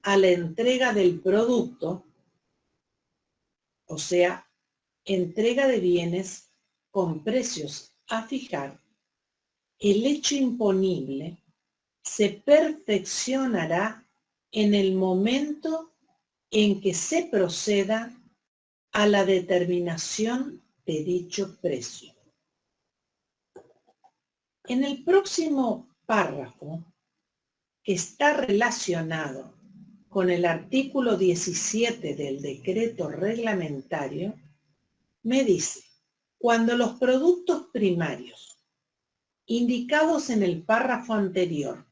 a la entrega del producto, o sea, entrega de bienes con precios a fijar, el hecho imponible se perfeccionará en el momento en que se proceda a la determinación de dicho precio. En el próximo párrafo, que está relacionado con el artículo 17 del decreto reglamentario, me dice, cuando los productos primarios indicados en el párrafo anterior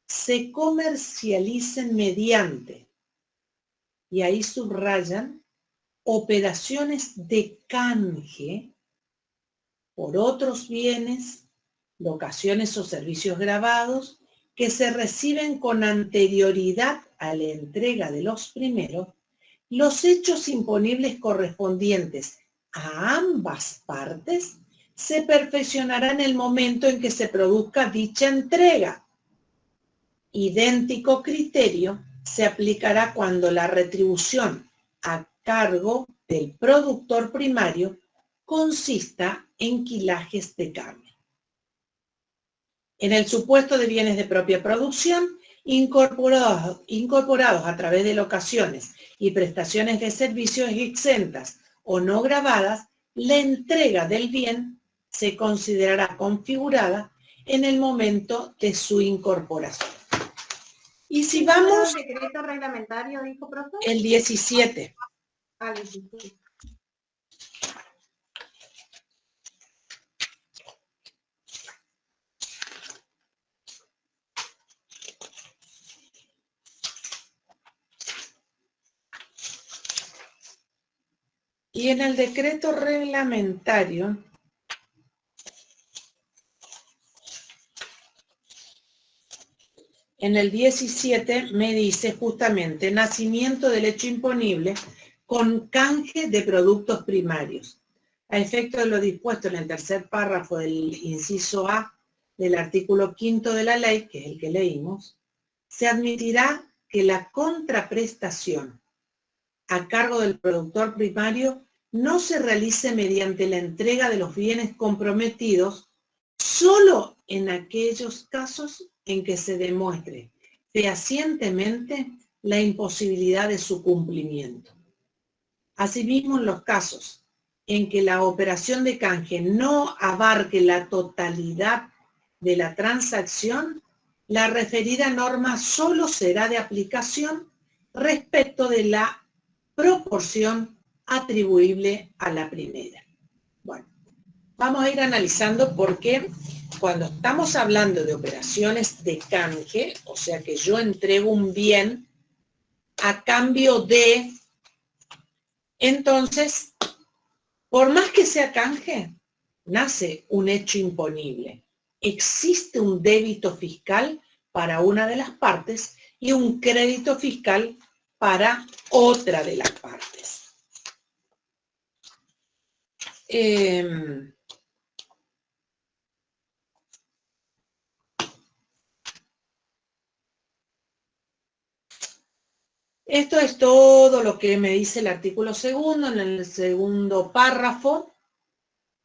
se comercialicen mediante, y ahí subrayan, operaciones de canje por otros bienes, locaciones o servicios grabados que se reciben con anterioridad a la entrega de los primeros, los hechos imponibles correspondientes a ambas partes se perfeccionará en el momento en que se produzca dicha entrega. Idéntico criterio se aplicará cuando la retribución a cargo del productor primario consista en quilajes de carne. En el supuesto de bienes de propia producción, incorporados a través de locaciones y prestaciones de servicios exentas o no gravadas, la entrega del bien se considerará configurada en el momento de su incorporación. Y si vamos... ¿El decreto reglamentario dijo, profe? El 17. Ah, el 17. Y en el decreto reglamentario, en el 17 me dice justamente nacimiento del hecho imponible con canje de productos primarios. A efecto de lo dispuesto en el tercer párrafo del inciso A del artículo 5 de la ley, que es el que leímos, se admitirá que la contraprestación a cargo del productor primario no se realice mediante la entrega de los bienes comprometidos solo en aquellos casos en que se demuestre fehacientemente la imposibilidad de su cumplimiento. Asimismo, en los casos en que la operación de canje no abarque la totalidad de la transacción, la referida norma solo será de aplicación respecto de la proporción atribuible a la primera. Bueno, vamos a ir analizando por qué cuando estamos hablando de operaciones de canje, o sea que yo entrego un bien a cambio de, entonces, por más que sea canje, nace un hecho imponible. Existe un débito fiscal para una de las partes y un crédito fiscal para otra de las partes. Esto es todo lo que me dice el artículo segundo, en el segundo párrafo,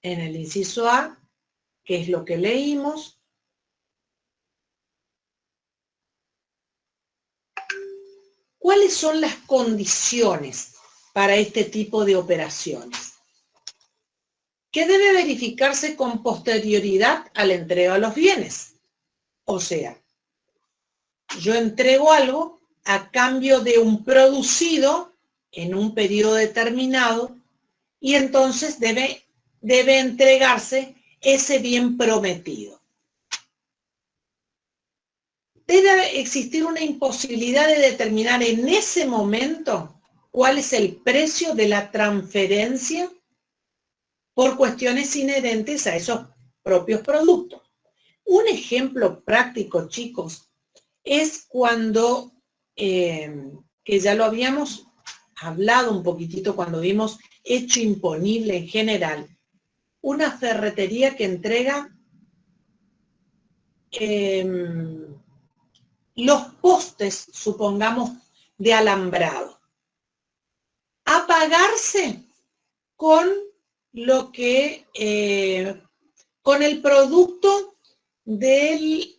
en el inciso A, que es lo que leímos. ¿Cuáles son las condiciones para este tipo de operaciones? Que debe verificarse con posterioridad a la entrega de los bienes. O sea, yo entrego algo a cambio de un producido en un periodo determinado y entonces debe entregarse ese bien prometido. Debe existir una imposibilidad de determinar en ese momento cuál es el precio de la transferencia por cuestiones inherentes a esos propios productos. Un ejemplo práctico, chicos, es cuando, que ya lo habíamos hablado un poquitito cuando vimos hecho imponible en general, una ferretería que entrega los postes, supongamos, de alambrado, a pagarse con lo que, con el producto de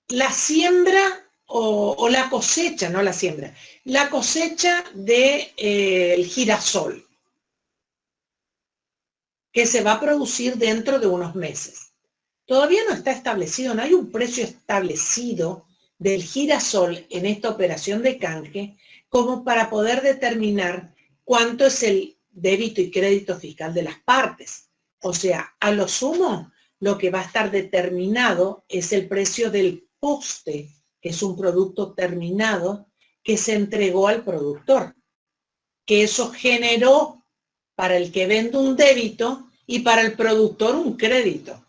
la siembra o la cosecha, no la siembra, la cosecha del girasol, que se va a producir dentro de unos meses. Todavía no está establecido, no hay un precio establecido del girasol en esta operación de canje como para poder determinar cuánto es el débito y crédito fiscal de las partes. O sea, a lo sumo, lo que va a estar determinado es el precio del poste, que es un producto terminado que se entregó al productor, que eso generó para el que vende un débito y para el productor un crédito.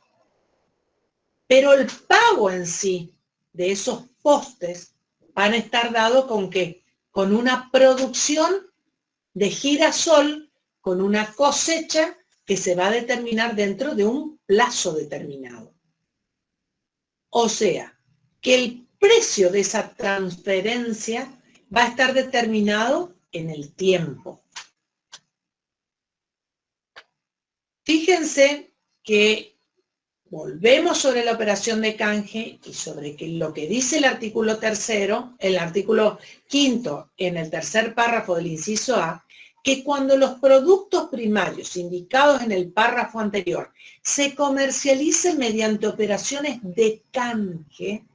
Pero el pago en sí de esos postes van a estar dados con ¿qué? Con una producción de girasol, con una cosecha que se va a determinar dentro de un plazo determinado. O sea, que el precio de esa transferencia va a estar determinado en el tiempo. Fíjense que volvemos sobre la operación de canje y sobre lo que dice el artículo tercero, el artículo quinto en el tercer párrafo del inciso A, que cuando los productos primarios indicados en el párrafo anterior se comercialicen mediante operaciones de canje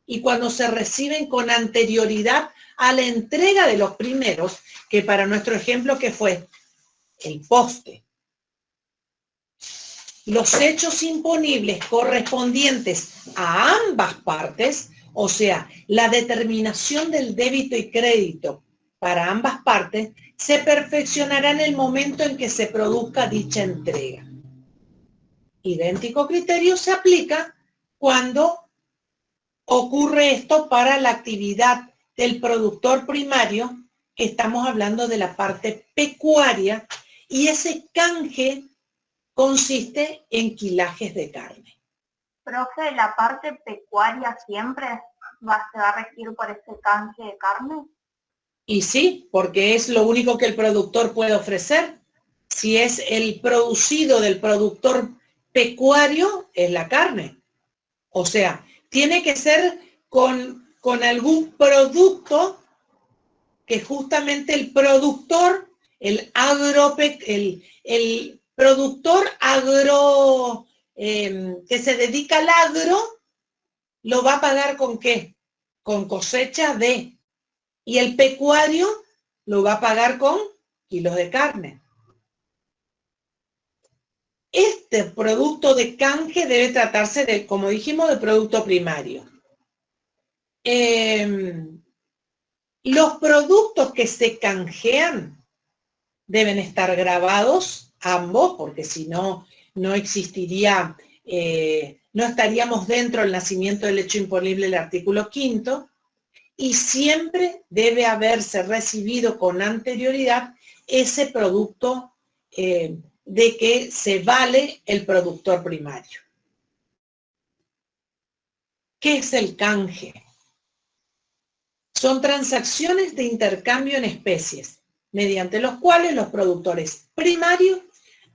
y cuando se reciben con anterioridad a la entrega de los primeros, que para nuestro ejemplo que fue el poste, los hechos imponibles correspondientes a ambas partes, o sea, la determinación del débito y crédito para ambas partes, se perfeccionará en el momento en que se produzca dicha entrega. Idéntico criterio se aplica cuando ocurre esto para la actividad del productor primario, que estamos hablando de la parte pecuaria, y ese canje consiste en quilajes de carne. Profe, ¿la parte pecuaria siempre se va a regir por ese canje de carne? Y sí, porque es lo único que el productor puede ofrecer. Si es el producido del productor pecuario, es la carne. O sea, tiene que ser con algún producto que justamente el productor, el productor agro, que se dedica al agro, lo va a pagar ¿con qué? Con cosecha de. Y el pecuario lo va a pagar con kilos de carne. Este producto de canje debe tratarse de, como dijimos, de producto primario. Los productos que se canjean deben estar grabados ambos, porque si no, no existiría, no estaríamos dentro del nacimiento del hecho imponible del artículo 5º, y siempre debe haberse recibido con anterioridad ese producto de que se vale el productor primario. ¿Qué es el canje? Son transacciones de intercambio en especies, mediante los cuales los productores primarios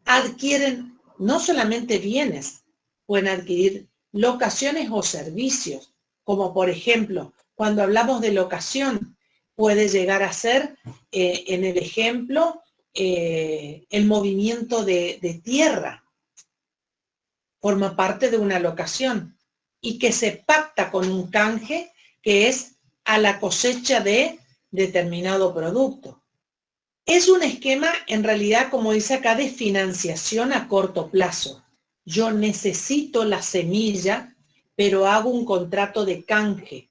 adquieren no solamente bienes, pueden adquirir locaciones o servicios, como por ejemplo, cuando hablamos de locación, puede llegar a ser, en el ejemplo, el movimiento de tierra, forma parte de una locación, y que se pacta con un canje que es a la cosecha de determinado producto. Es un esquema, en realidad, como dice acá, de financiación a corto plazo. Yo necesito la semilla, pero hago un contrato de canje,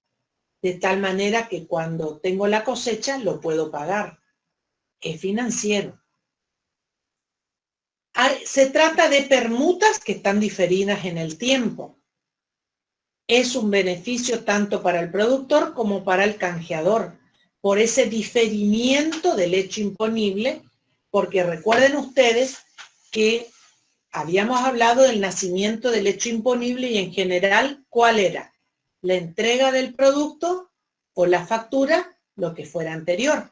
de tal manera que cuando tengo la cosecha lo puedo pagar. Es financiero. Se trata de permutas que están diferidas en el tiempo. Es un beneficio tanto para el productor como para el canjeador, por ese diferimiento del hecho imponible, porque recuerden ustedes que habíamos hablado del nacimiento del hecho imponible y en general, ¿cuál era? La entrega del producto o la factura, lo que fuera anterior.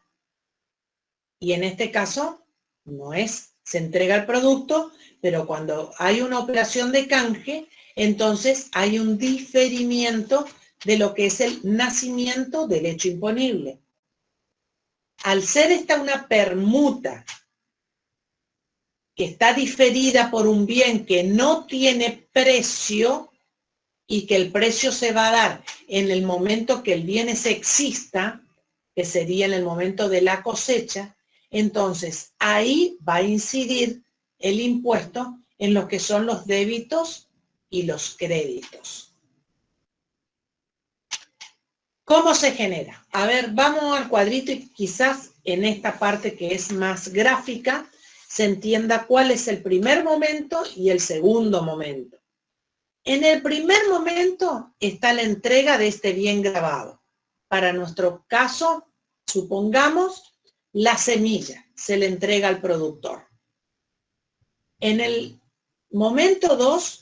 Y en este caso, no es, se entrega el producto, pero cuando hay una operación de canje, entonces hay un diferimiento de lo que es el nacimiento del hecho imponible. Al ser esta una permuta que está diferida por un bien que no tiene precio y que el precio se va a dar en el momento que el bien ese exista, que sería en el momento de la cosecha, entonces ahí va a incidir el impuesto en lo que son los débitos y los créditos. ¿Cómo se genera? A ver, vamos al cuadrito y quizás en esta parte que es más gráfica se entienda cuál es el primer momento y el segundo momento. En el primer momento está la entrega de este bien grabado. Para nuestro caso, supongamos la semilla se le entrega al productor. En el momento 2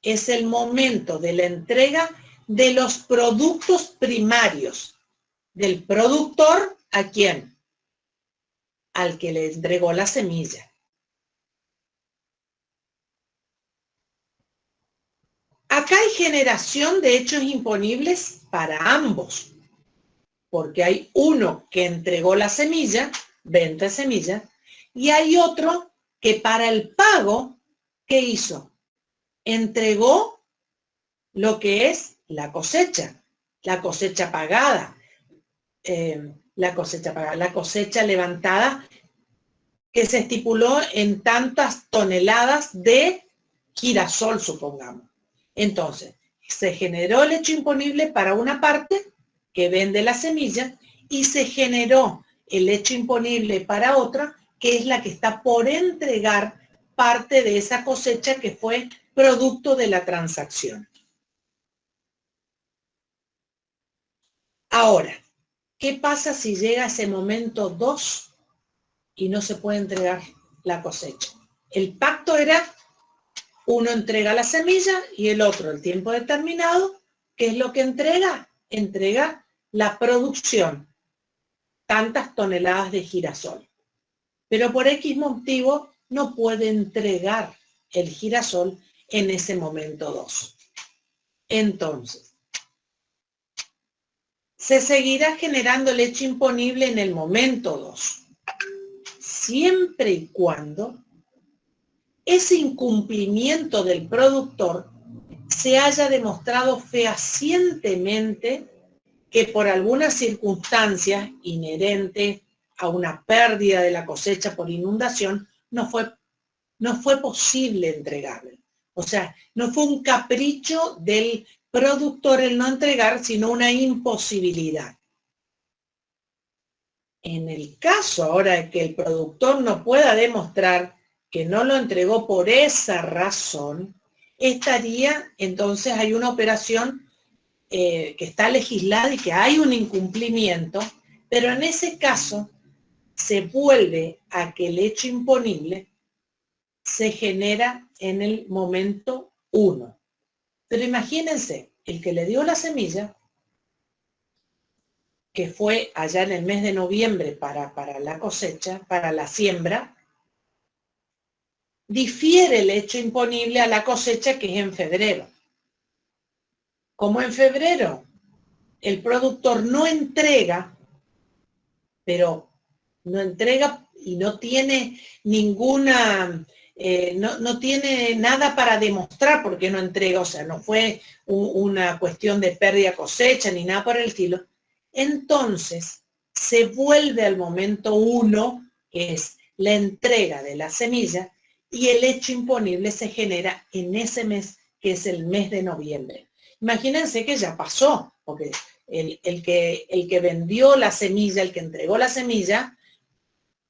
es el momento de la entrega de los productos primarios. Del productor, ¿a quién? Al que le entregó la semilla. Acá hay generación de hechos imponibles para ambos, porque hay uno que entregó la semilla, venta de semilla, y hay otro que para el pago, ¿qué hizo? Entregó lo que es la cosecha pagada, la cosecha levantada que se estipuló en tantas toneladas de girasol, supongamos. Entonces, se generó el hecho imponible para una parte que vende la semilla y se generó el hecho imponible para otra que es la que está por entregar parte de esa cosecha que fue producto de la transacción. Ahora, ¿qué pasa si llega ese momento 2 y no se puede entregar la cosecha? El pacto era uno entrega la semilla y el otro el tiempo determinado. ¿Qué es lo que entrega? Entrega la producción, tantas toneladas de girasol. Pero por X motivo no puede entregar el girasol en ese momento 2. Entonces, se seguirá generando leche imponible en el momento 2, siempre y cuando ese incumplimiento del productor se haya demostrado fehacientemente que por algunas circunstancias inherentes a una pérdida de la cosecha por inundación no fue posible entregarlo. O sea, no fue un capricho del productor el no entregar, sino una imposibilidad. En el caso ahora de que el productor no pueda demostrar que no lo entregó por esa razón, entonces hay una operación que está legislada y que hay un incumplimiento, pero en ese caso se vuelve a que el hecho imponible se genera en el momento 1. Pero imagínense, el que le dio la semilla, que fue allá en el mes de noviembre para la cosecha, para la siembra, difiere el hecho imponible a la cosecha, que es en febrero. Como en febrero el productor no entrega, pero no entrega y no tiene ninguna, no tiene nada para demostrar por qué no entrega, o sea, no fue una cuestión de pérdida cosecha ni nada por el estilo, entonces se vuelve al momento 1, que es la entrega de la semilla, y el hecho imponible se genera en ese mes, que es el mes de noviembre. Imagínense que ya pasó, porque el que vendió la semilla, el que entregó la semilla,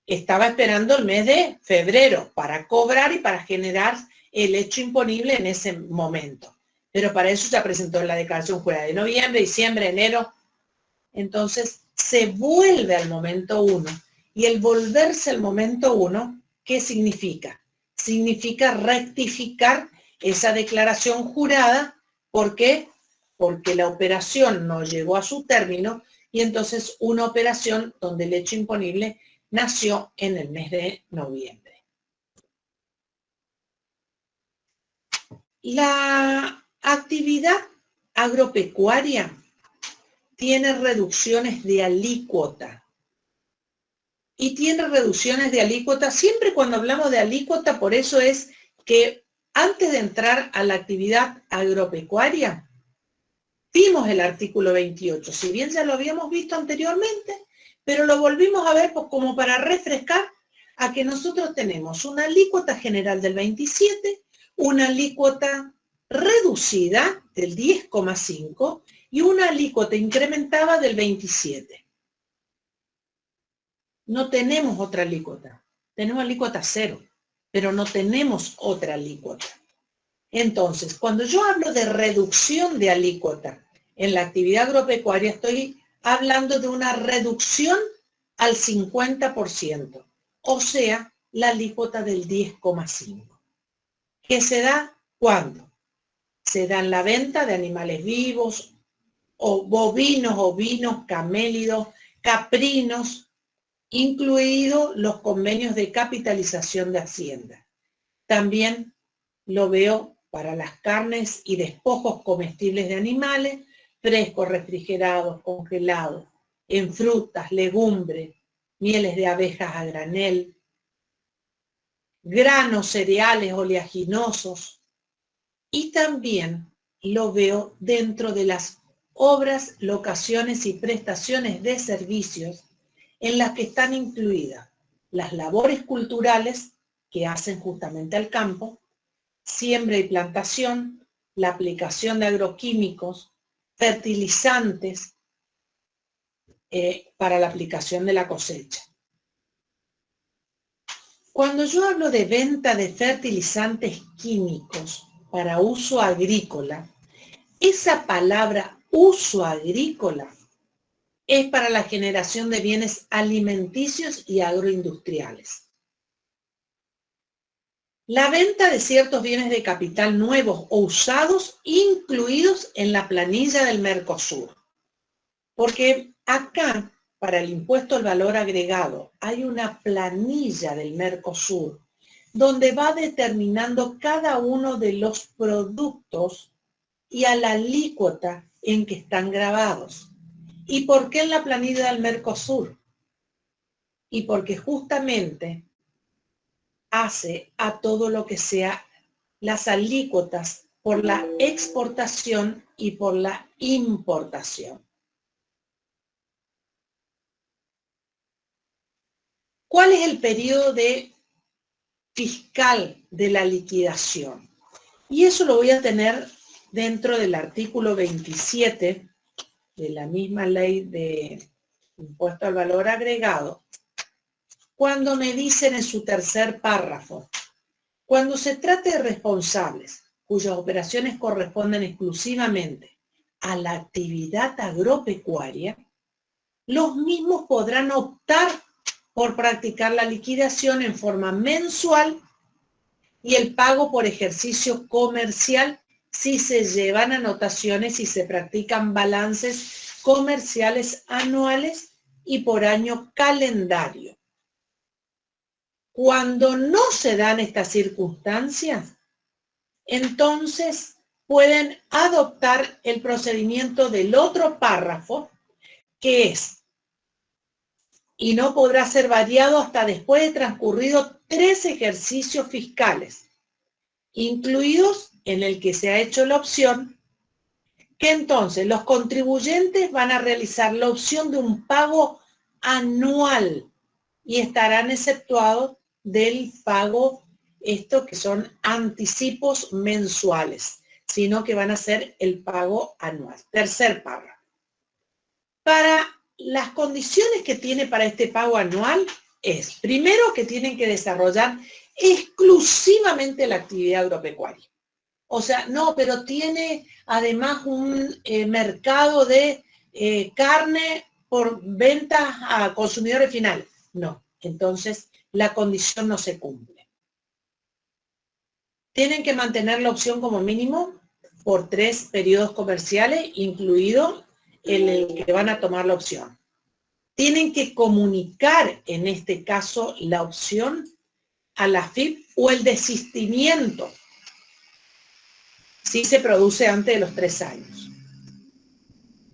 estaba esperando el mes de febrero para cobrar y para generar el hecho imponible en ese momento. Pero para eso ya presentó la declaración jurada de noviembre, diciembre, enero. Entonces se vuelve al momento 1. Y el volverse al momento 1, ¿qué significa? Significa rectificar esa declaración jurada. ¿Por qué? Porque la operación no llegó a su término y entonces una operación donde el hecho imponible nació en el mes de noviembre. La actividad agropecuaria tiene reducciones de alícuota. Y tiene reducciones de alícuota, siempre cuando hablamos de alícuota, por eso es que antes de entrar a la actividad agropecuaria, vimos el artículo 28, si bien ya lo habíamos visto anteriormente, pero lo volvimos a ver como para refrescar a que nosotros tenemos una alícuota general del 27, una alícuota reducida del 10,5 y una alícuota incrementada del 27. No tenemos otra alícuota, tenemos alícuota 0, pero no tenemos otra alícuota. Entonces, cuando yo hablo de reducción de alícuota en la actividad agropecuaria, estoy hablando de una reducción al 50%, o sea, la alícuota del 10,5. ¿Qué se da? ¿Cuándo? Se da en la venta de animales vivos, o bovinos, ovinos, camélidos, caprinos, incluidos los convenios de capitalización de hacienda. También lo veo para las carnes y despojos comestibles de animales, frescos, refrigerados, congelados, en frutas, legumbres, mieles de abejas a granel, granos, cereales oleaginosos, y también lo veo dentro de las obras, locaciones y prestaciones de servicios en las que están incluidas las labores culturales que hacen justamente al campo, siembra y plantación, la aplicación de agroquímicos, fertilizantes para la aplicación de la cosecha. Cuando yo hablo de venta de fertilizantes químicos para uso agrícola, esa palabra uso agrícola es para la generación de bienes alimenticios y agroindustriales. La venta de ciertos bienes de capital nuevos o usados incluidos en la planilla del Mercosur. Porque acá, para el impuesto al valor agregado, hay una planilla del Mercosur donde va determinando cada uno de los productos y a la alícuota en que están grabados. ¿Y por qué en la planilla del Mercosur? Y porque justamente hace a todo lo que sea las alícuotas por la exportación y por la importación. ¿Cuál es el periodo fiscal de la liquidación? Y eso lo voy a tener dentro del artículo 27 de la misma ley de impuesto al valor agregado, cuando me dicen en su tercer párrafo, cuando se trate de responsables cuyas operaciones corresponden exclusivamente a la actividad agropecuaria, los mismos podrán optar por practicar la liquidación en forma mensual y el pago por ejercicio comercial si se llevan anotaciones y se practican balances comerciales anuales y por año calendario. Cuando no se dan estas circunstancias, entonces pueden adoptar el procedimiento del otro párrafo, que es, y no podrá ser variado hasta después de transcurrido 3 ejercicios fiscales, incluidos en el que se ha hecho la opción, que entonces los contribuyentes van a realizar la opción de un pago anual y estarán exceptuados del pago, esto que son anticipos mensuales, sino que van a ser el pago anual. Tercer párrafo. Para las condiciones que tiene para este pago anual es, primero, que tienen que desarrollar exclusivamente la actividad agropecuaria. O sea, no, pero tiene además un mercado de carne por ventas a consumidores finales. No, entonces la condición no se cumple. Tienen que mantener la opción como mínimo por 3 periodos comerciales, incluido el que van a tomar la opción. Tienen que comunicar, en este caso, la opción a la AFIP o el desistimiento si se produce antes de los 3 años.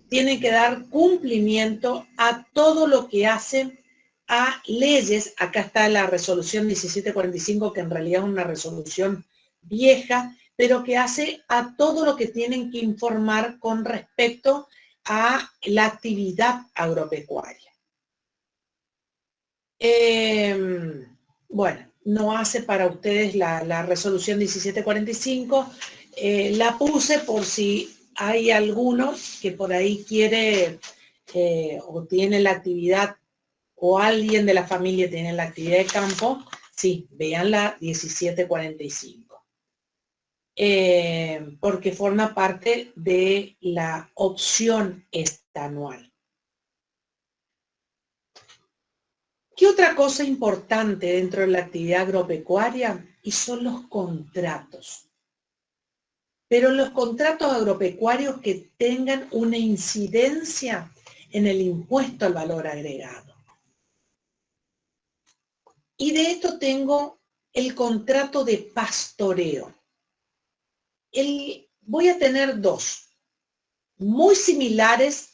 Tienen que dar cumplimiento a todo lo que hacen a leyes. Acá está la resolución 1745, que en realidad es una resolución vieja, pero que hace a todo lo que tienen que informar con respecto a la actividad agropecuaria. Bueno, no hace para ustedes la resolución 1745, la puse por si hay alguno que por ahí quiere o tiene la actividad, o alguien de la familia tiene la actividad de campo, sí, vean la 1745. Porque forma parte de la opción esta anual. ¿Qué otra cosa importante dentro de la actividad agropecuaria? Y son los contratos. Pero los contratos agropecuarios que tengan una incidencia en el impuesto al valor agregado. Y de esto tengo el contrato de pastoreo. Voy a tener 2, muy similares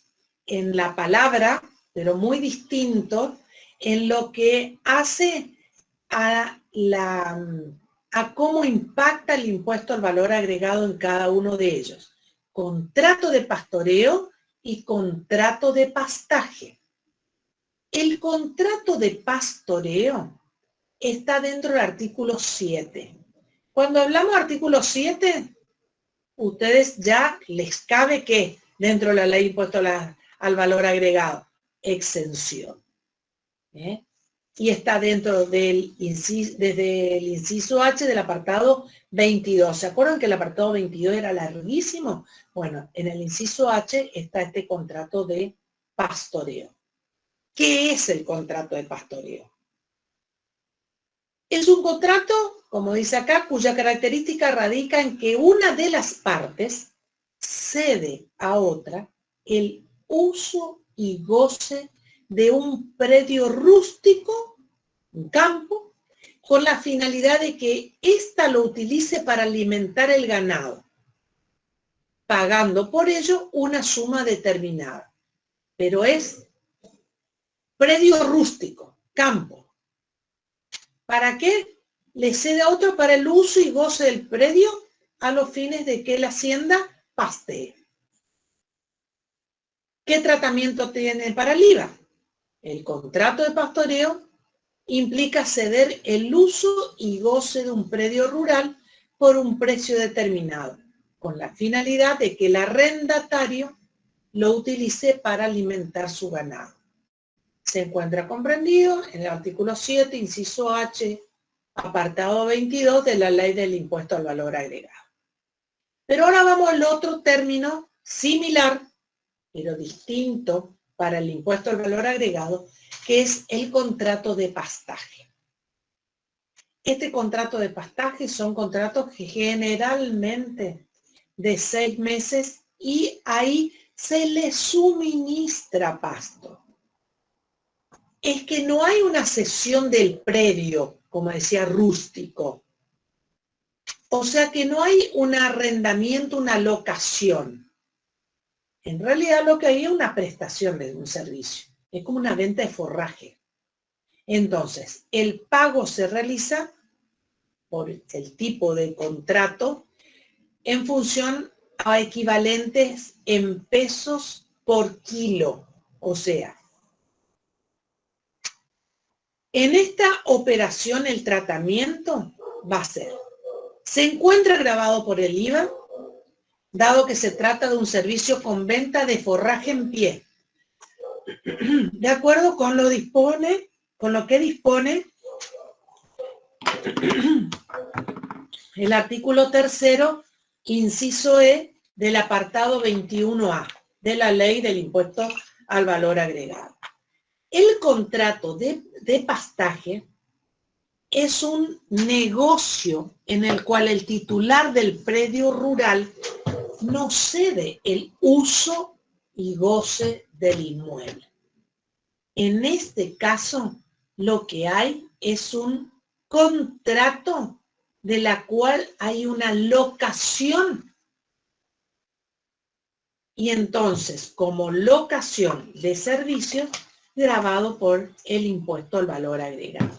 en la palabra, pero muy distintos en lo que hace a cómo impacta el impuesto al valor agregado en cada uno de ellos. Contrato de pastoreo y contrato de pastaje. El contrato de pastoreo está dentro del artículo 7. Cuando hablamos de artículo 7, ustedes ya les cabe que dentro de la ley de impuesto al valor agregado, exención. Y está dentro del desde el inciso H del apartado 22. ¿Se acuerdan que el apartado 22 era larguísimo? Bueno, en el inciso H está este contrato de pastoreo. ¿Qué es el contrato de pastoreo? Es un contrato, como dice acá, cuya característica radica en que una de las partes cede a otra el uso y goce de un predio rústico, un campo, con la finalidad de que ésta lo utilice para alimentar el ganado, pagando por ello una suma determinada. pero es predio rústico, campo. ¿Para qué? Le cede a otro para el uso y goce del predio a los fines de que la hacienda pastee. ¿Qué tratamiento tiene para el IVA? El contrato de pastoreo implica ceder el uso y goce de un predio rural por un precio determinado, con la finalidad de que el arrendatario lo utilice para alimentar su ganado. Se encuentra comprendido en el artículo 7, inciso H, apartado 22 de la Ley del Impuesto al Valor Agregado. Pero ahora vamos al otro término similar, pero distinto para el impuesto al valor agregado, que es el contrato de pastaje. Este contrato de pastaje son contratos que generalmente de 6 meses y ahí se le suministra pasto. Es que no hay una cesión del predio, como decía, rústico. O sea que no hay un arrendamiento, una locación. En realidad lo que hay es una prestación de un servicio. Es como una venta de forraje. Entonces, el pago se realiza por el tipo de contrato en función a equivalentes en pesos por kilo. O sea, en esta operación el tratamiento va a ser, se encuentra grabado por el IVA, dado que se trata de un servicio con venta de forraje en pie, de acuerdo con lo que dispone el artículo 3º, inciso E, del apartado 21A de la Ley del Impuesto al Valor Agregado. El contrato de pastaje es un negocio en el cual el titular del predio rural no cede el uso y goce del inmueble. En este caso, lo que hay es un contrato de la cual hay una locación. Y entonces, como locación de servicios, grabado por el impuesto al valor agregado.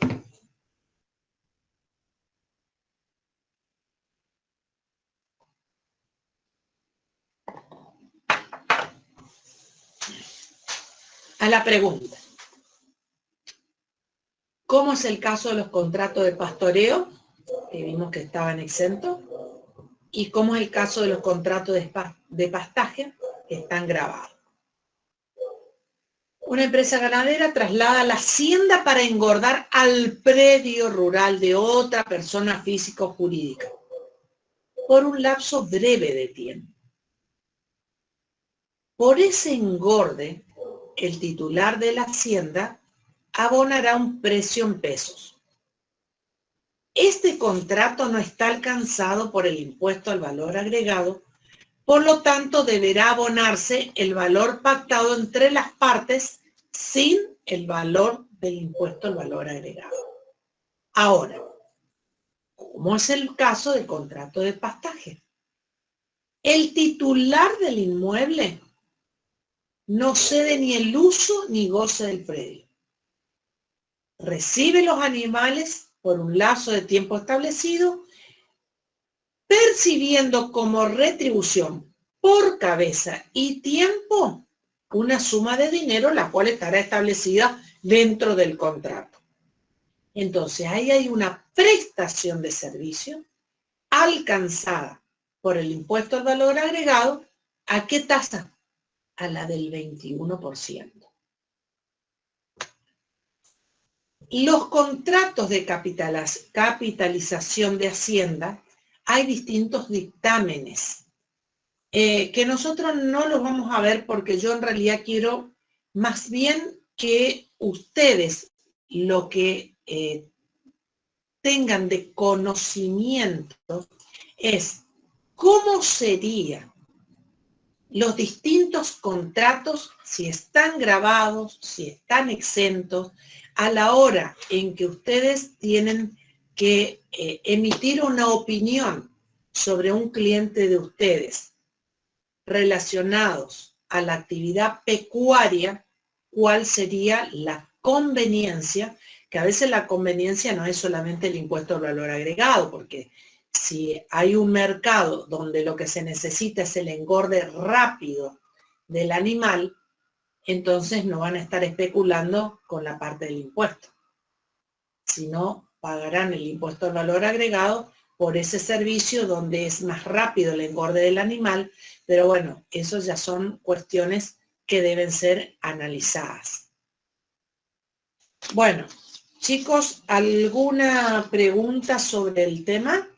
A la pregunta, ¿cómo es el caso de los contratos de pastoreo? Que vimos que estaban exentos. ¿Y cómo es el caso de los contratos de pastaje? Que están grabados. Una empresa ganadera traslada la hacienda para engordar al predio rural de otra persona física o jurídica por un lapso breve de tiempo. Por ese engorde, el titular de la hacienda abonará un precio en pesos. Este contrato no está alcanzado por el impuesto al valor agregado, por lo tanto deberá abonarse el valor pactado entre las partes sin el valor del impuesto al valor agregado. Ahora, ¿cómo es el caso del contrato de pastaje? El titular del inmueble no cede ni el uso ni goce del predio. Recibe los animales por un lapso de tiempo establecido, percibiendo como retribución por cabeza y tiempo una suma de dinero, la cual estará establecida dentro del contrato. Entonces, ahí hay una prestación de servicio alcanzada por el impuesto al valor agregado. ¿A qué tasa? A la del 21%. Los contratos de capitalización de Hacienda, hay distintos dictámenes que nosotros no los vamos a ver porque yo en realidad quiero más bien que ustedes lo que tengan de conocimiento es cómo serían los distintos contratos, si están grabados, si están exentos, a la hora en que ustedes tienen que emitir una opinión sobre un cliente de ustedes relacionados a la actividad pecuaria, cuál sería la conveniencia, que a veces la conveniencia no es solamente el impuesto al valor agregado, porque si hay un mercado donde lo que se necesita es el engorde rápido del animal, entonces no van a estar especulando con la parte del impuesto, sino pagarán el impuesto al valor agregado por ese servicio donde es más rápido el engorde del animal, pero bueno, eso ya son cuestiones que deben ser analizadas. Bueno, chicos, ¿alguna pregunta sobre el tema?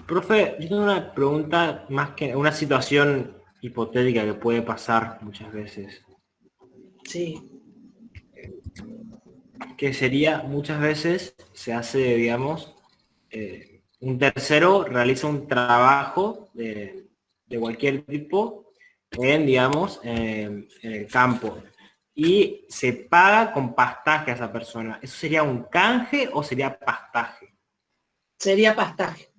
Profe, yo tengo una pregunta más que una situación hipotética que puede pasar muchas veces. Sí. Que sería, muchas veces se hace, digamos, un tercero realiza un trabajo de cualquier tipo en, digamos, en el campo y se paga con pastaje a esa persona. ¿Eso sería un canje o sería pastaje? Sería pastaje.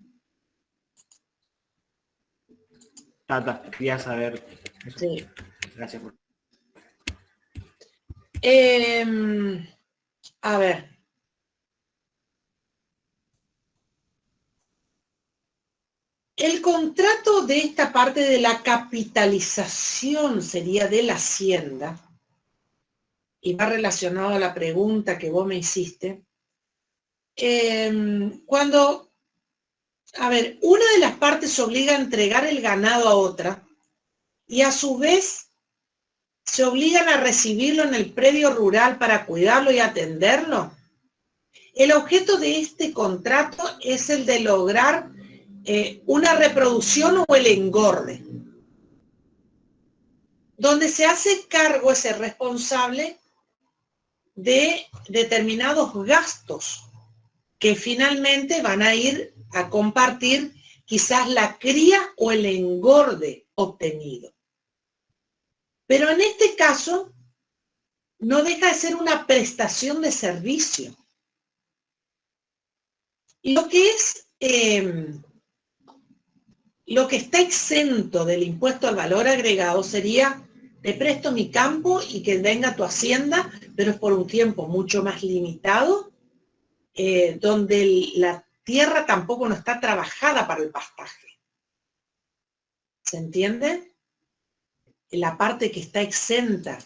Tata, quería saber eso. Sí. Gracias por... A ver. El contrato de esta parte de la capitalización sería de la hacienda, y va relacionado a la pregunta que vos me hiciste. Cuando, a ver, una de las partes se obliga a entregar el ganado a otra, y a su vez se obligan a recibirlo en el predio rural para cuidarlo y atenderlo. El objeto de este contrato es el de lograr una reproducción o el engorde, donde se hace cargo ese responsable de determinados gastos que finalmente van a ir a compartir quizás la cría o el engorde obtenido. Pero en este caso no deja de ser una prestación de servicio. Lo que es lo que está exento del impuesto al valor agregado sería: te presto mi campo y que venga tu hacienda, pero es por un tiempo mucho más limitado, donde la tierra tampoco no está trabajada para el pastaje. ¿Se entiende? La parte que está exenta.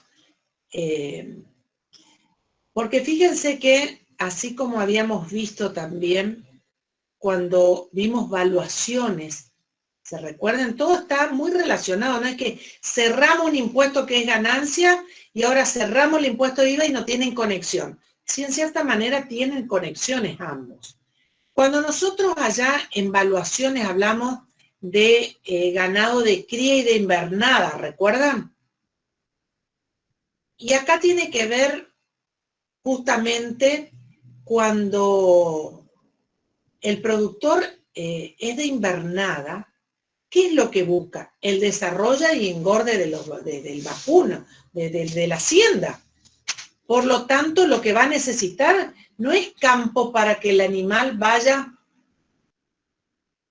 Porque fíjense que, así como habíamos visto también cuando vimos valuaciones, ¿se recuerdan? Todo está muy relacionado, no es que cerramos un impuesto que es ganancia y ahora cerramos el impuesto de IVA y no tienen conexión. Sí, en cierta manera tienen conexiones ambos. Cuando nosotros allá en valuaciones hablamos de ganado de cría y de invernada, ¿recuerdan? Y acá tiene que ver justamente cuando el productor es de invernada, ¿qué es lo que busca? El desarrollo y engorde del vacuno, de la hacienda. Por lo tanto, lo que va a necesitar no es campo para que el animal vaya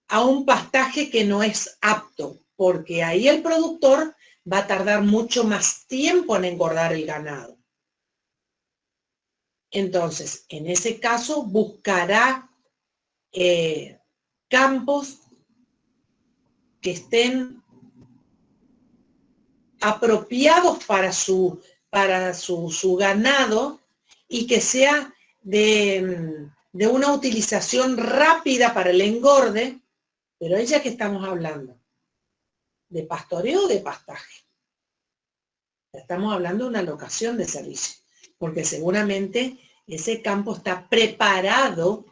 a un pastaje que no es apto, porque ahí el productor va a tardar mucho más tiempo en engordar el ganado. Entonces, en ese caso, buscará campos que estén apropiados para su ganado y que sea de una utilización rápida para el engorde, pero ahí ya que estamos hablando, ¿de pastoreo o de pastaje? Estamos hablando de una locación de servicio, porque seguramente ese campo está preparado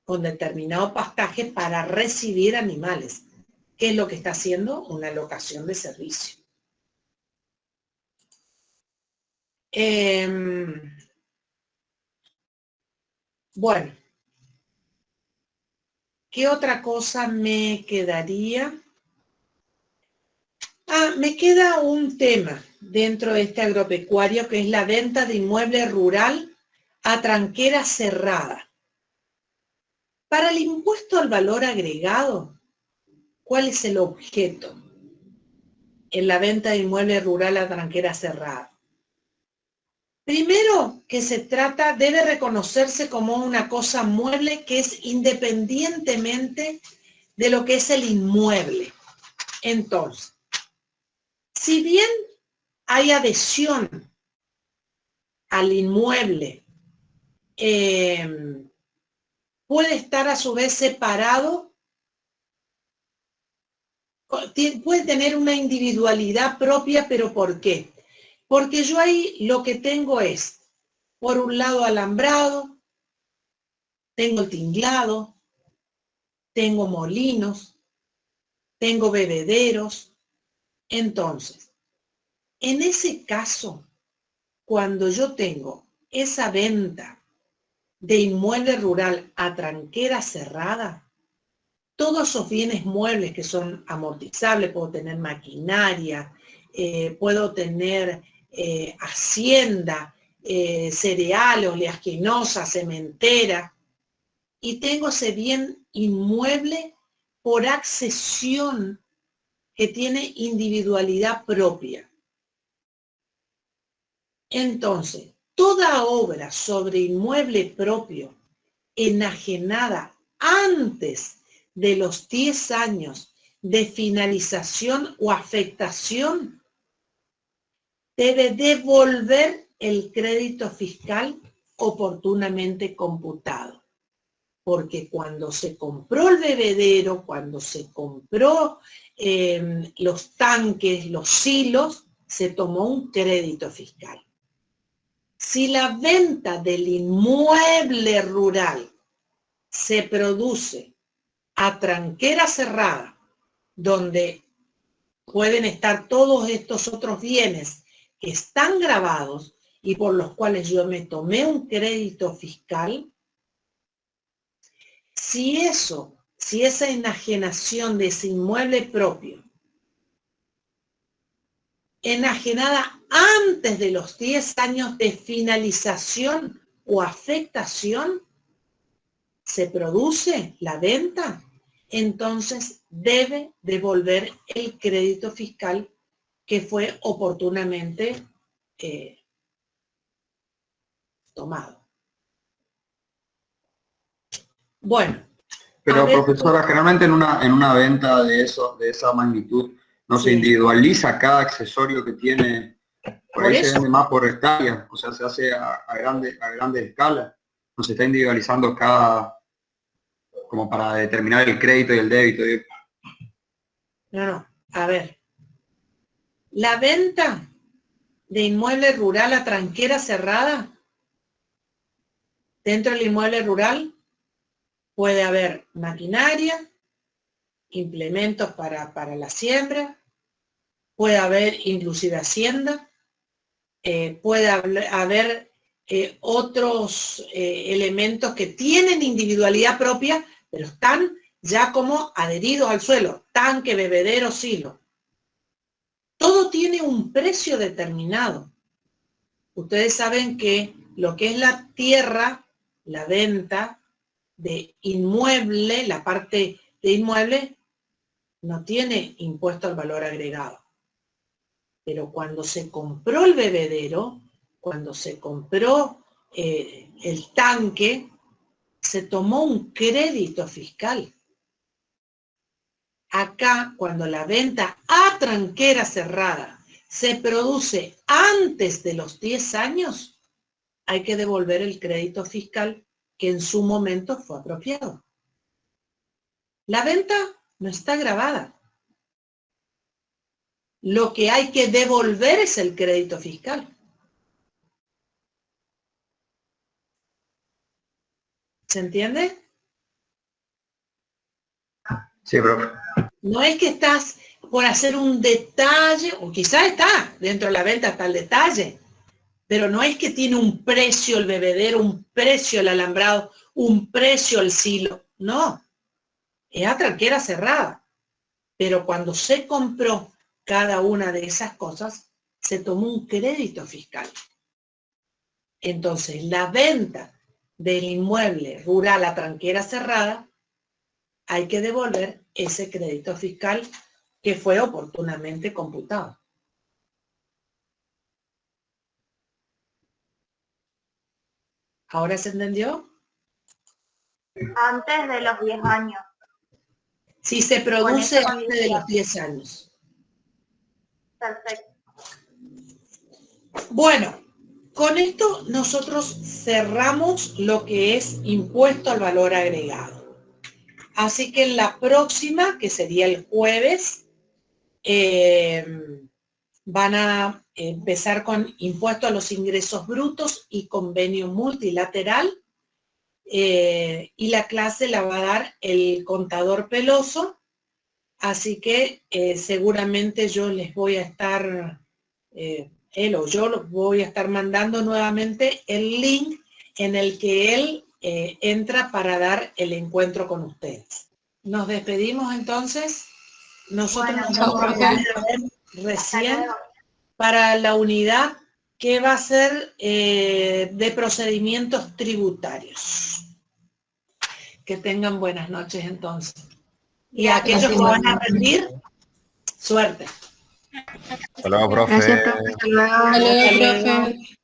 con determinado pastaje para recibir animales. ¿Qué es lo que está haciendo? Una locación de servicio. Bueno, ¿qué otra cosa me quedaría? Me queda un tema dentro de este agropecuario, que es la venta de inmueble rural a tranquera cerrada. Para el impuesto al valor agregado, ¿cuál es el objeto en la venta de inmueble rural a tranquera cerrada? Primero, que se trata, debe reconocerse como una cosa mueble que es independientemente de lo que es el inmueble. Entonces, si bien hay adhesión al inmueble, puede estar a su vez separado, puede tener una individualidad propia, pero ¿por qué? Porque yo ahí lo que tengo es, por un lado alambrado, tengo el tinglado, tengo molinos, tengo bebederos. Entonces, en ese caso, cuando yo tengo esa venta de inmueble rural a tranquera cerrada, todos esos bienes muebles que son amortizables, puedo tener maquinaria, puedo tener hacienda, cereales, oleaginosa, cementera, y tengo ese bien inmueble por accesión que tiene individualidad propia. Entonces, toda obra sobre inmueble propio enajenada antes de los 10 años de finalización o afectación debe devolver el crédito fiscal oportunamente computado. Porque cuando se compró el bebedero, cuando se compró los tanques, los silos, se tomó un crédito fiscal. Si la venta del inmueble rural se produce a tranquera cerrada, donde pueden estar todos estos otros bienes que están grabados y por los cuales yo me tomé un crédito fiscal, si esa enajenación de ese inmueble propio, enajenada antes de los 10 años de finalización o afectación, se produce la venta, entonces debe devolver el crédito fiscal que fue oportunamente tomado. Bueno. Pero profesora, generalmente en una venta de esa magnitud no se individualiza cada accesorio que tiene, por ahí se vende más por hectárea, o sea, se hace a grande escala, no se está individualizando cada, como para determinar el crédito y el débito. No, a ver. La venta de inmueble rural a tranquera cerrada, dentro del inmueble rural puede haber maquinaria, implementos para la siembra, puede haber inclusive hacienda, puede haber otros elementos que tienen individualidad propia, pero están ya como adheridos al suelo, tanque, bebedero, silo. Todo tiene un precio determinado. Ustedes saben que lo que es la tierra, la venta de inmueble, la parte de inmueble, no tiene impuesto al valor agregado. Pero cuando se compró el bebedero, cuando se compró el tanque, se tomó un crédito fiscal. Acá, cuando la venta a tranquera cerrada se produce antes de los 10 años, hay que devolver el crédito fiscal que en su momento fue apropiado. La venta no está grabada. Lo que hay que devolver es el crédito fiscal. ¿Se entiende? Sí, profe. No es que estás por hacer un detalle, o quizás está, dentro de la venta está el detalle, pero no es que tiene un precio el bebedero, un precio el alambrado, un precio el silo. No, es a tranquera cerrada. Pero cuando se compró cada una de esas cosas, se tomó un crédito fiscal. Entonces, la venta del inmueble rural a tranquera cerrada, hay que devolver ese crédito fiscal que fue oportunamente computado. ¿Ahora se entendió? Antes de los 10 años. Si se Con produce esa antes de los condición. 10 años. Perfecto. Bueno, con esto nosotros cerramos lo que es impuesto al valor agregado. Así que en la próxima, que sería el jueves, van a empezar con impuesto a los ingresos brutos y convenio multilateral. Y la clase la va a dar el contador Peloso. Así que seguramente yo les voy a estar, él o yo los voy a estar mandando nuevamente el link en el que él entra para dar el encuentro con ustedes. Nos despedimos entonces. Nosotros Bueno, nos vamos a volver a ver recién luego. para la unidad que va a ser de procedimientos tributarios. Que tengan buenas noches entonces. Y a aquellos que van a rendir, suerte. Hasta luego, profe. Gracias, profe. Hasta luego. Hasta luego.